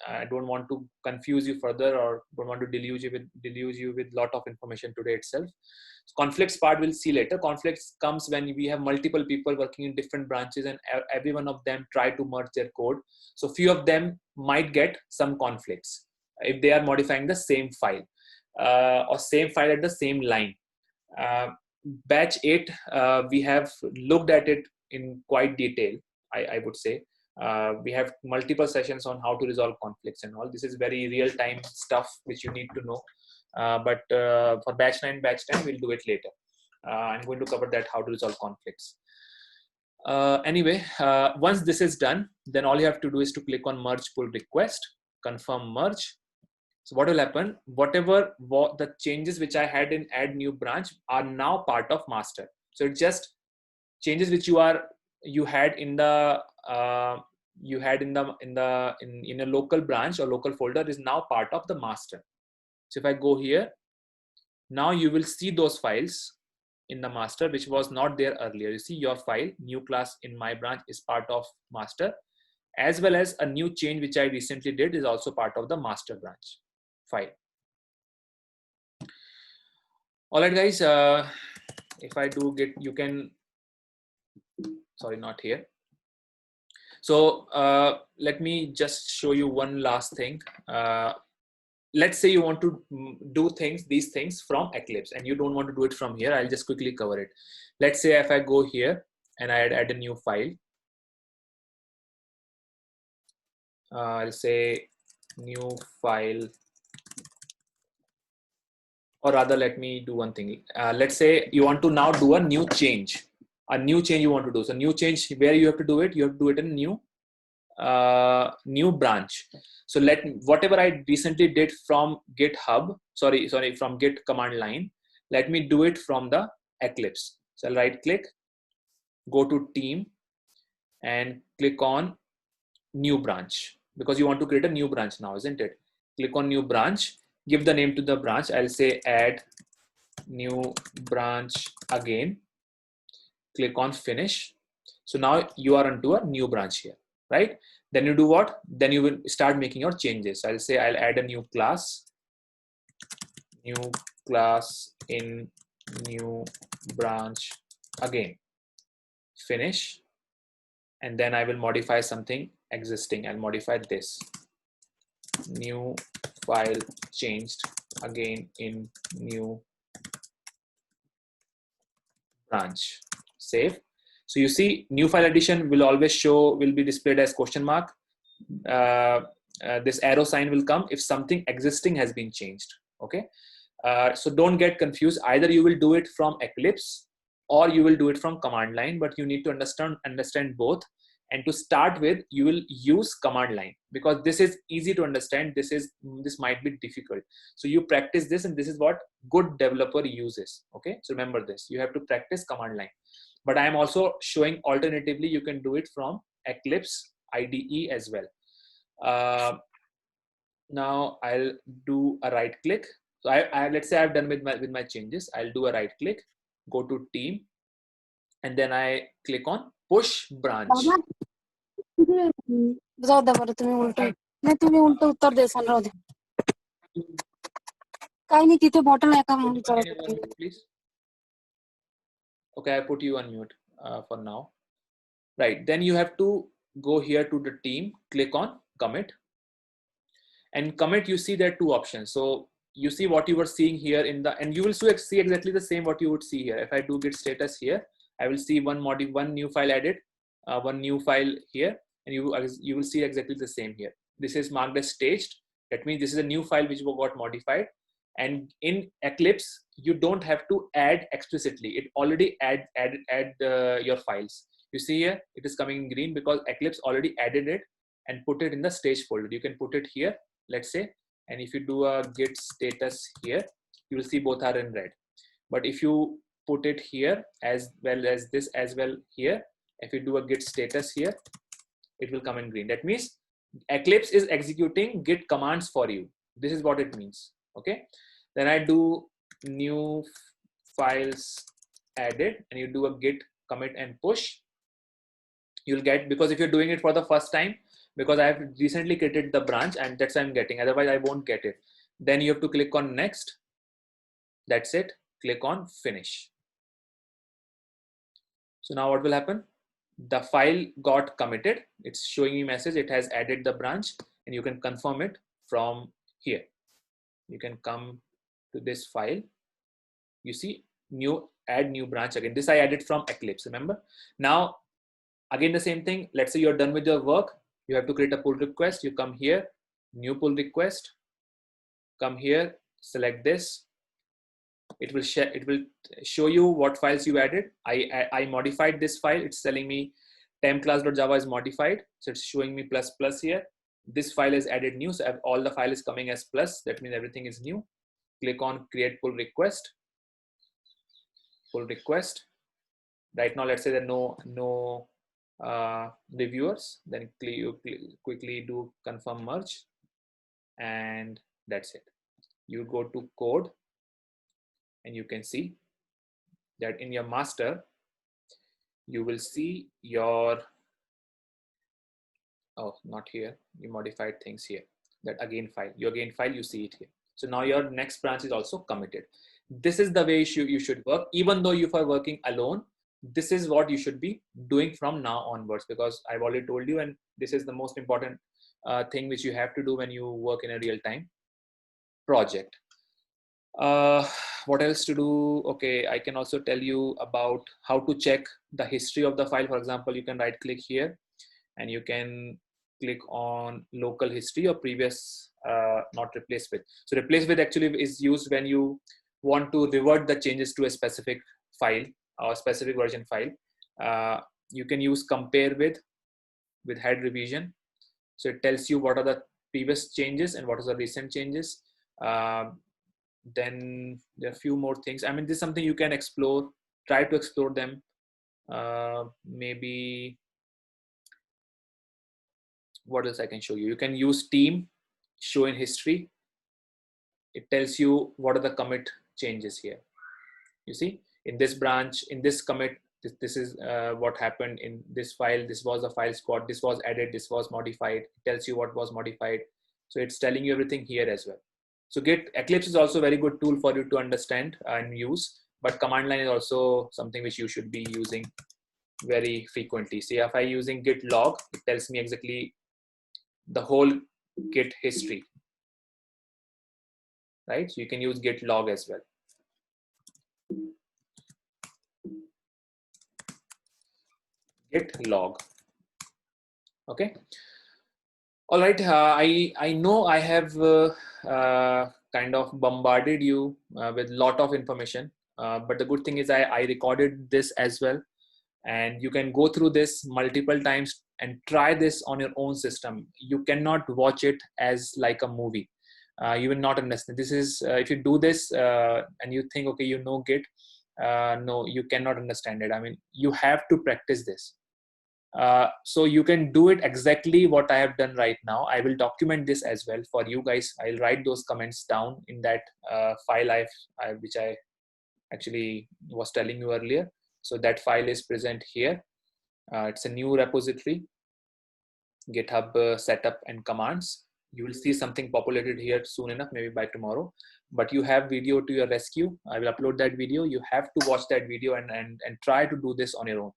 I don't want to confuse you further or don't want to deluge you with lot of information today itself. So conflicts part we'll see later. Conflicts comes when we have multiple people working in different branches and every one of them try to merge their code. So few of them might get some conflicts if they are modifying the same file or same file at the same line. Batch 8, we have looked at it in quite detail, I would say. We have multiple sessions on how to resolve conflicts and all. This is very real-time stuff which you need to know. But for batch 9, batch 10, we'll do it later. I'm going to cover that, how to resolve conflicts. Anyway, once this is done, then all you have to do is to click on merge pull request, confirm merge. So what will happen? The changes which I had in add new branch are now part of master. So it just changes which you had in a local branch or local folder is now part of the master. So if I go here, now you will see those files in the master which was not there earlier. You see your file new class in my branch is part of master, as well as a new change which I recently did is also part of the master branch file. All right, guys. If I do get, you can. Sorry, not here. So let me just show you one last thing. Let's say you want to do these things from Eclipse and you don't want to do it from here. I'll just quickly cover it. Let's say if I go here and I add a new file. I'll say new file, or rather let me do one thing. Let's say you want to now do a new change. You want to do. So new change, where you have to do it? You have to do it in new branch. So whatever I recently did from GitHub, from Git command line, let me do it from the Eclipse. So I'll right click, go to team and click on new branch, because you want to create a new branch now, isn't it? Click on new branch, give the name to the branch. I'll say add new branch again. Click on finish. So now you are onto a new branch here, right? Then you do what? Then you will start making your changes. I'll say I'll add a new class in new branch again. Finish. And then I will modify something existing. I'll modify this. New file changed again in new branch. Save. So you see, new file addition will be displayed as question mark. This arrow sign will come if something existing has been changed. Okay. So don't get confused. Either you will do it from Eclipse or you will do it from command line, but you need to understand both. And to start with, you will use command line because this is easy to understand. This might be difficult. So you practice this, and this is what good developer uses. Okay, so remember this, you have to practice command line. But I am also showing alternatively, you can do it from Eclipse IDE as well. Now I'll do a right click. So let's say I've done with my changes. I'll do a right click, go to team, and then I click on push branch. जाऊ द्या बरं, तुम्ही उलट नाही, तुम्ही उलट उत्तर देसान, राहू दे. काही नाही, तिथे बॉटल आहे का म्हणून विचारत होते. Please. Okay, I put you on mute for now. Right, then you have to go here to the team, click on commit. And commit, you see there are two options. So you see what you were seeing here in the, and you will see exactly the same what you would see here. If I do git status here, I will see one new file added, one new file here, and you will see exactly the same here. This is marked as staged. That means this is a new file which got modified. And in Eclipse, you don't have to add explicitly. It already add your files. You see here, it is coming in green because Eclipse already added it and put it in the stage folder. You can put it here, let's say, and if you do a git status here, you will see both are in red. But if you put it here as well as this as well here, if you do a git status here, it will come in green. That means Eclipse is executing git commands for you. This is what it means. Okay, then I do new files added, and you do a git commit and push. You'll get, because if you're doing it for the first time, because I have recently created the branch and that's why I'm getting, otherwise I won't get it. Then you have to click on next. That's it. Click on finish. So now what will happen? The file got committed. It's showing me message. It has added the branch, and you can confirm it from here. You can come to this file. You see add new branch again. This I added from Eclipse, remember? Now, again, the same thing. Let's say you're done with your work. You have to create a pull request. You come here, new pull request. Come here, select this. It will show you what files you added. I modified this file. It's telling me tempclass.java is modified. So it's showing me ++ here. This file is added new. So all the file is coming as plus. That means everything is new. Click on create pull request. Pull request. Right now, let's say there are no reviewers. Then you quickly do confirm merge, and that's it. You go to code, and you can see that in your master, you will see your, oh, not here, you modified things here. That again file, your again file, you see it here. So now your next branch is also committed. This is the way you should work. Even though you are working alone, this is what you should be doing from now onwards, because I've already told you, and this is the most important thing which you have to do when you work in a real-time project. What else to do? Okay, I can also tell you about how to check the history of the file. For example, you can right click here and you can click on local history or previous, not replace with. So replace with actually is used when you want to revert the changes to a specific file or specific version file. You can use compare with head revision. So it tells you what are the previous changes and what are the recent changes. Then there are a few more things. I mean, this is something you can explore, try to explore them. Maybe what else I can show you? You can use team, show in history. It tells you what are the commit changes here. You see, in this branch, in this commit, this is what happened in this file. This was the file squad. This was added. This was modified. It tells you what was modified. So it's telling you everything here as well. So Eclipse is also a very good tool for you to understand and use, but command line is also something which you should be using very frequently. See, if I'm using git log, it tells me exactly the whole git history, right? So you can use git log as well. Git log. Okay. All right. I know I have kind of bombarded you with a lot of information, but the good thing is I recorded this as well, and you can go through this multiple times and try this on your own system. You cannot watch it as like a movie. You will not understand. This is if you do this and you think, okay, you know Git, no, you cannot understand it. I mean, you have to practice this. So you can do it exactly what I have done right now. I will document this as well for you guys. I'll write those comments down in that file which I actually was telling you earlier. So that file is present here. It's a new repository, GitHub setup and commands. You will see something populated here soon enough, maybe by tomorrow. But you have video to your rescue. I will upload that video. You have to watch that video and try to do this on your own.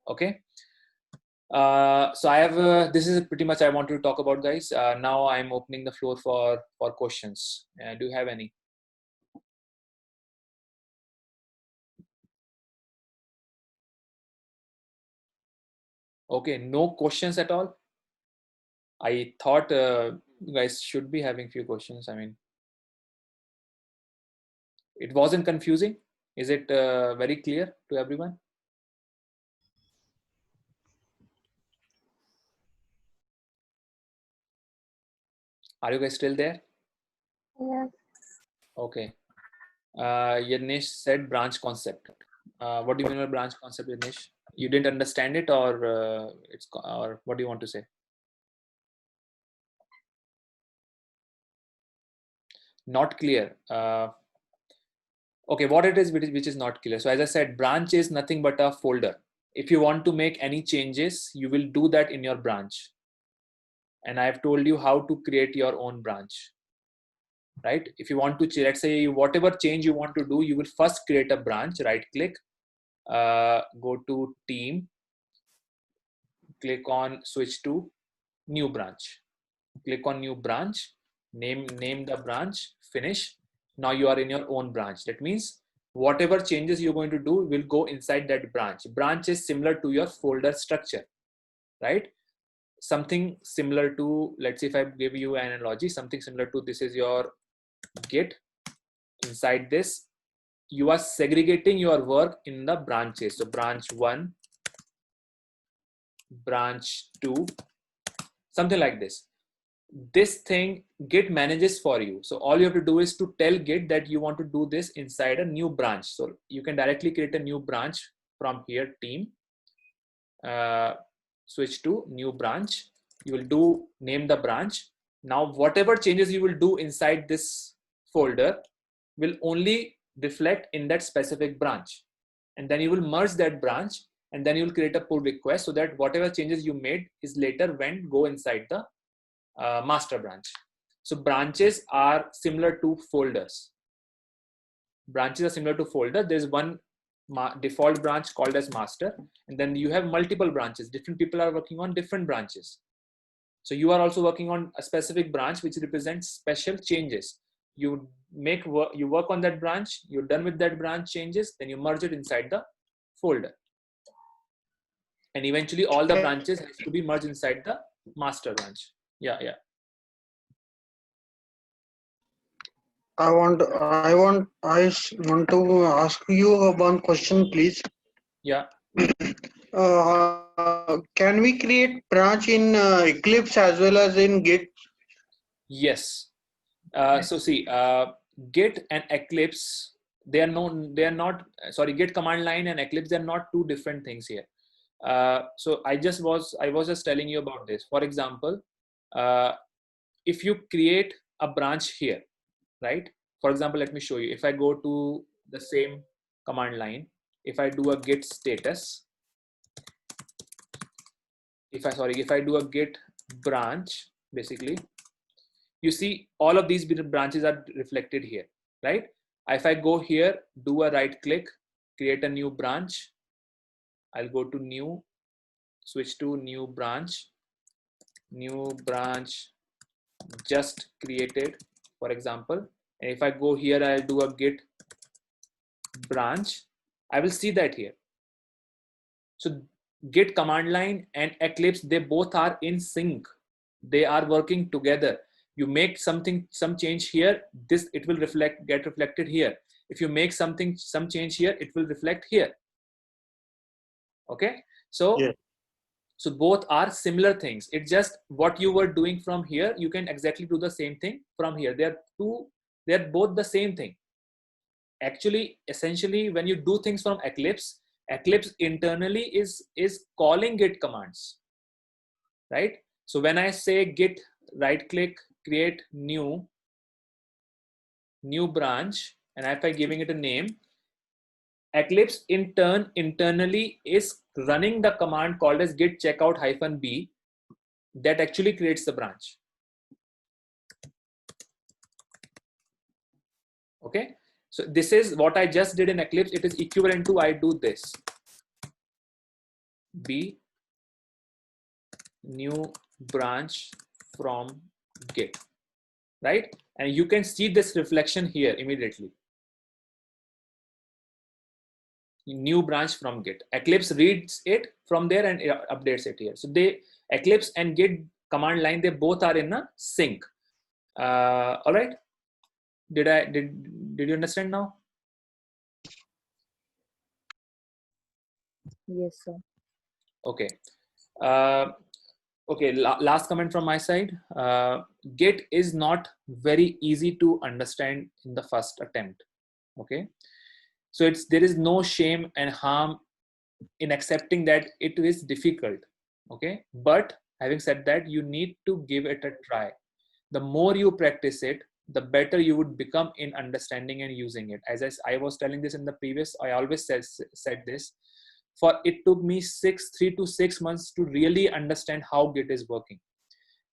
Okay. So I have this is pretty much I want to talk about, guys. Now I'm opening the floor for questions. Do you have any? Okay, no questions at all. I thought you guys should be having few questions. I mean, it wasn't confusing. Is it very clear to everyone? Are you guys still there? Yes. Okay. Yanish said branch concept. What do you mean by branch concept, Yanish? You didn't understand it, or or what do you want to say? Not clear. Okay, what it is which is not clear. So as I said, branch is nothing but a folder. If you want to make any changes, you will do that in your branch. And I have told you how to create your own branch, right? If you want to, let's say whatever change you want to do, you will first create a branch, right click, go to team, click on switch to new branch, click on new branch, name the branch, finish. Now you are in your own branch. That means whatever changes you're going to do will go inside that branch. Branch is similar to your folder structure, right? Something similar to, let's say if I give you an analogy, something similar to this is your Git. Inside this, you are segregating your work in the branches. So branch 1, branch 2, something like this. This thing Git manages for you. So all you have to do is to tell Git that you want to do this inside a new branch. So you can directly create a new branch from here, team, switch to new branch. You will do name the branch. Now whatever changes you will do inside this folder will only reflect in that specific branch, and then you will merge that branch, and then you will create a pull request so that whatever changes you made is later when go inside the master branch. So branches are similar to folders. Branches are similar to folder. There's one default branch called as master, and then you have multiple branches. Different people are working on different branches. So you are also working on a specific branch which represents special changes. You work on that branch, you're done with that branch changes, then you merge it inside the folder. And eventually all the branches have to be merged inside the master branch. Yeah. I want to ask you one question, please. Yeah. Can we create branch in Eclipse as well as in Git? Yes. So see, Git and Eclipse, they are not. Sorry, Git command line and Eclipse, they're not two different things here. So I was just telling you about this. For example, if you create a branch here, right? For example, let me show you. If I go to the same command line, if I do a git status, if I do a git branch, basically, you see all of these branches are reflected here, right? If I go here, do a right click, create a new branch, I'll go to new, switch to new branch just created, for example. And if I go here, I'll do a git branch, I will see that here. So Git command line and Eclipse, they both are in sync. They are working together. You make some change here, it will get reflected here. If you make some change here, it will reflect here. Okay. So, yeah. So both are similar things. It's just what you were doing from here, you can exactly do the same thing from here. They're both the same thing. Actually, essentially, when you do things from Eclipse internally is calling Git commands, right? So when I say Git, right click, create new branch, and if I giving it a name, Eclipse internally is running the command called as git checkout -b that actually creates the branch. Okay, so this is what I just did in Eclipse. It is equivalent to I do this, b new branch from Git, right? And you can see this reflection here immediately. New branch from Git. Eclipse reads it from there and updates it here. So Eclipse and Git command line, they both are in a sync. All right. Did you understand now? Yes, sir. Okay. Okay. Last comment from my side. Git is not very easy to understand in the first attempt. Okay. So there is no shame and harm in accepting that it is difficult. Okay. But having said that, you need to give it a try. The more you practice it, the better you would become in understanding and using it. As I was telling this in the previous, I always said this. For it took me 3 to 6 months to really understand how Git is working.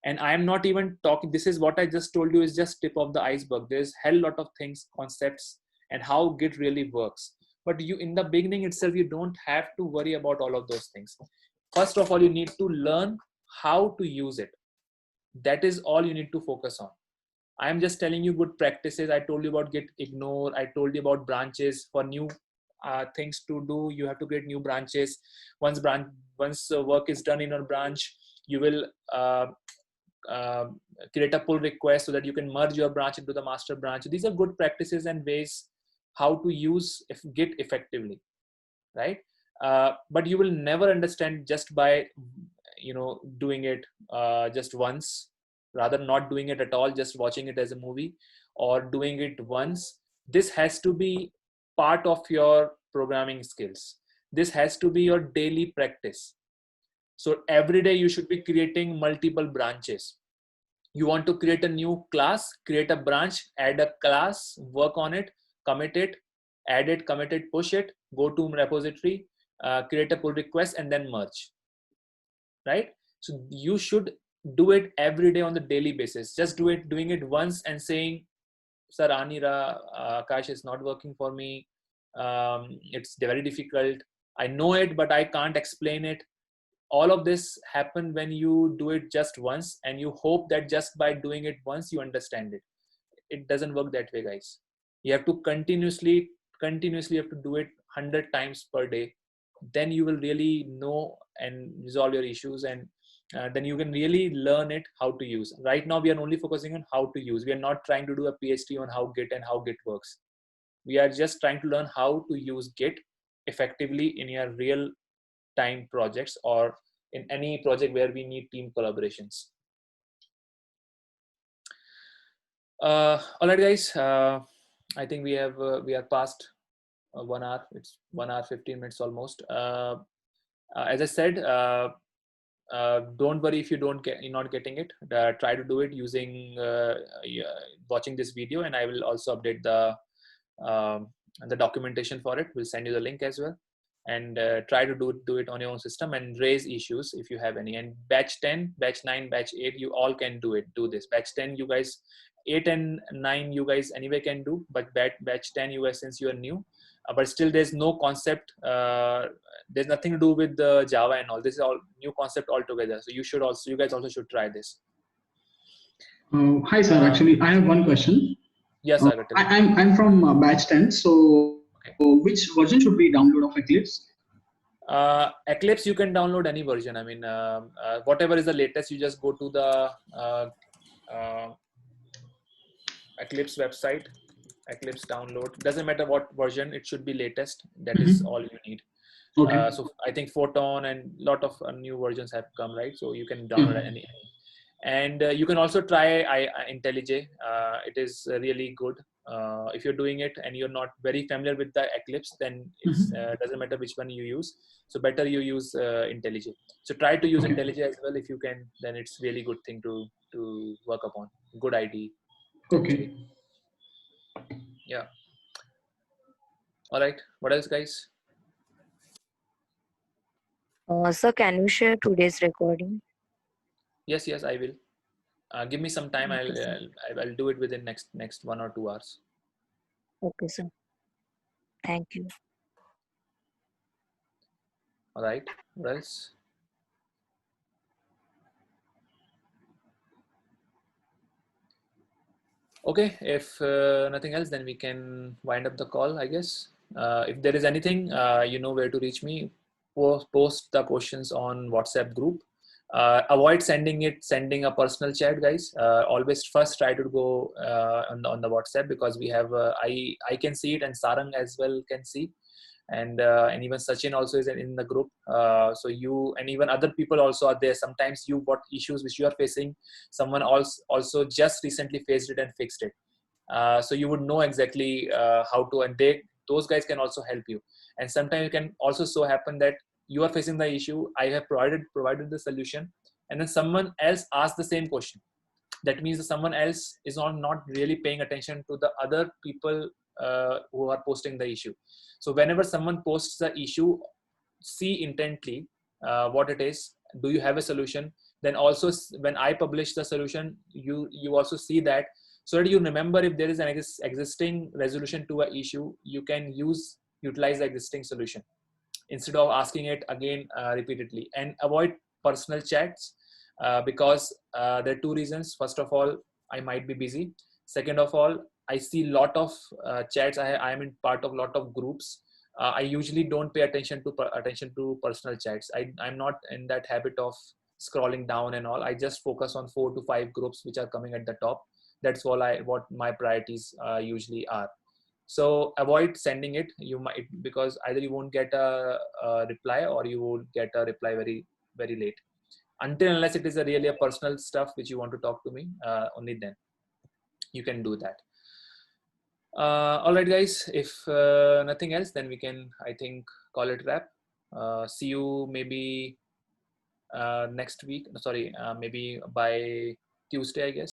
And I am not even talking, this is what I just told you is just tip of the iceberg. There's hell lot of things, concepts, and how Git really works. But you, in the beginning itself, you don't have to worry about all of those things. First of all, you need to learn how to use it. That is all you need to focus on. I am just telling you good practices. I told you about Git ignore. I told you about branches. For new things to do, you have to create new branches. Once work is done in a branch, you will create a pull request so that you can merge your branch into the master branch. These are good practices and ways how to use Git effectively, right? But you will never understand just by doing it just once, rather not doing it at all, just watching it as a movie, or doing it once. This has to be part of your programming skills. This has to be your daily practice. So every day you should be creating multiple branches. You want to create a new class, create a branch, add a class, work on it, commit it, add it, commit it, push it, go to repository, create a pull request, and then merge, right? So you should do it every day on the daily basis. Just doing it once and saying, sir, Anira, Akash is not working for me. It's very difficult. I know it, but I can't explain it. All of this happen when you do it just once and you hope that just by doing it once you understand it. It doesn't work that way, guys. You have to continuously have to do it 100 times per day. Then you will really know and resolve your issues, and then you can really learn it how to use. Right now we are only focusing on how to use. We are not trying to do a PhD on how Git and how Git works. We are just trying to learn how to use Git effectively in your real time projects or in any project where we need team collaborations. All right, guys. I think we are past 1 hour. It's 1 hour 15 minutes almost. As I said, don't worry if you're not getting it. Try to do it using watching this video, and I will also update the documentation for it. We'll send you the link as well, and try to do it on your own system and raise issues if you have any. And batch 10, batch 9, batch 8, you all can do this. Batch 10, you guys, 8 and 9 you guys anyway can do, but batch 10 you guys, since you are new, but still there's no concept, there's nothing to do with the Java and all. This is all new concept altogether. So you guys also should try this. Hi sir, actually I have one question. Yes, Sagar, I'm from batch 10, so okay. Which version should we download of Eclipse? Eclipse, you can download any version. I mean, whatever is the latest, you just go to the Eclipse website Eclipse download. Doesn't matter what version, it should be latest. That is all you need. Okay. So I think Photon and lot of new versions have come, right? So you can Yeah. download any. And you can also try IntelliJ. It is really good. If you're doing it and you're not very familiar with the Eclipse, then it's doesn't matter which one you use. So better you use IntelliJ. So try to use Okay. IntelliJ as well if you can. Then it's really good thing to work upon. Good ID. Okay. Yeah. All right. What else, guys? Sir, can you share today's recording? Yes, I will. Give me some time. Okay, sir. I'll do it within next 1 or 2 hours. Okay, sir. Thank you. All right. What else? Okay. If nothing else, then we can wind up the call, I guess. If there is anything, you know where to reach me. Post the questions on WhatsApp group. Avoid sending a personal chat, guys. Always first try to go on the WhatsApp, because we have I can see it, and Sarang as well can see, and even Sachin also is in the group. So you and even other people also are there. Sometimes you got issues which you are facing, someone else also just recently faced it and fixed it. So you would know exactly how to, and those guys can also help you. And sometimes it can also so happen that you are facing the issue, I have provided the solution, and then someone else asks the same question. That means that someone else is not really paying attention to the other people who are posting the issue. So whenever someone posts the issue, see intently what it is. Do you have a solution? Then also when I publish the solution, you also see that, so that you remember if there is an existing resolution to an issue, you can utilize the existing solution instead of asking it again repeatedly. And avoid personal chats, because there are two reasons. First of all, I might be busy. Second of all, I see lot of chats. I am in part of lot of groups. I usually don't pay attention to personal chats. I'm not in that habit of scrolling down and all. I just focus on 4 to 5 groups which are coming at the top. That's all what my priorities usually are. So avoid sending it. You might, because either you won't get a reply, or you will get a reply very very late. Unless it is really a personal stuff which you want to talk to me, only then you can do that. All right, guys. If nothing else, then we can, I think, call it wrap. See you maybe next week. Sorry, maybe by Tuesday, I guess.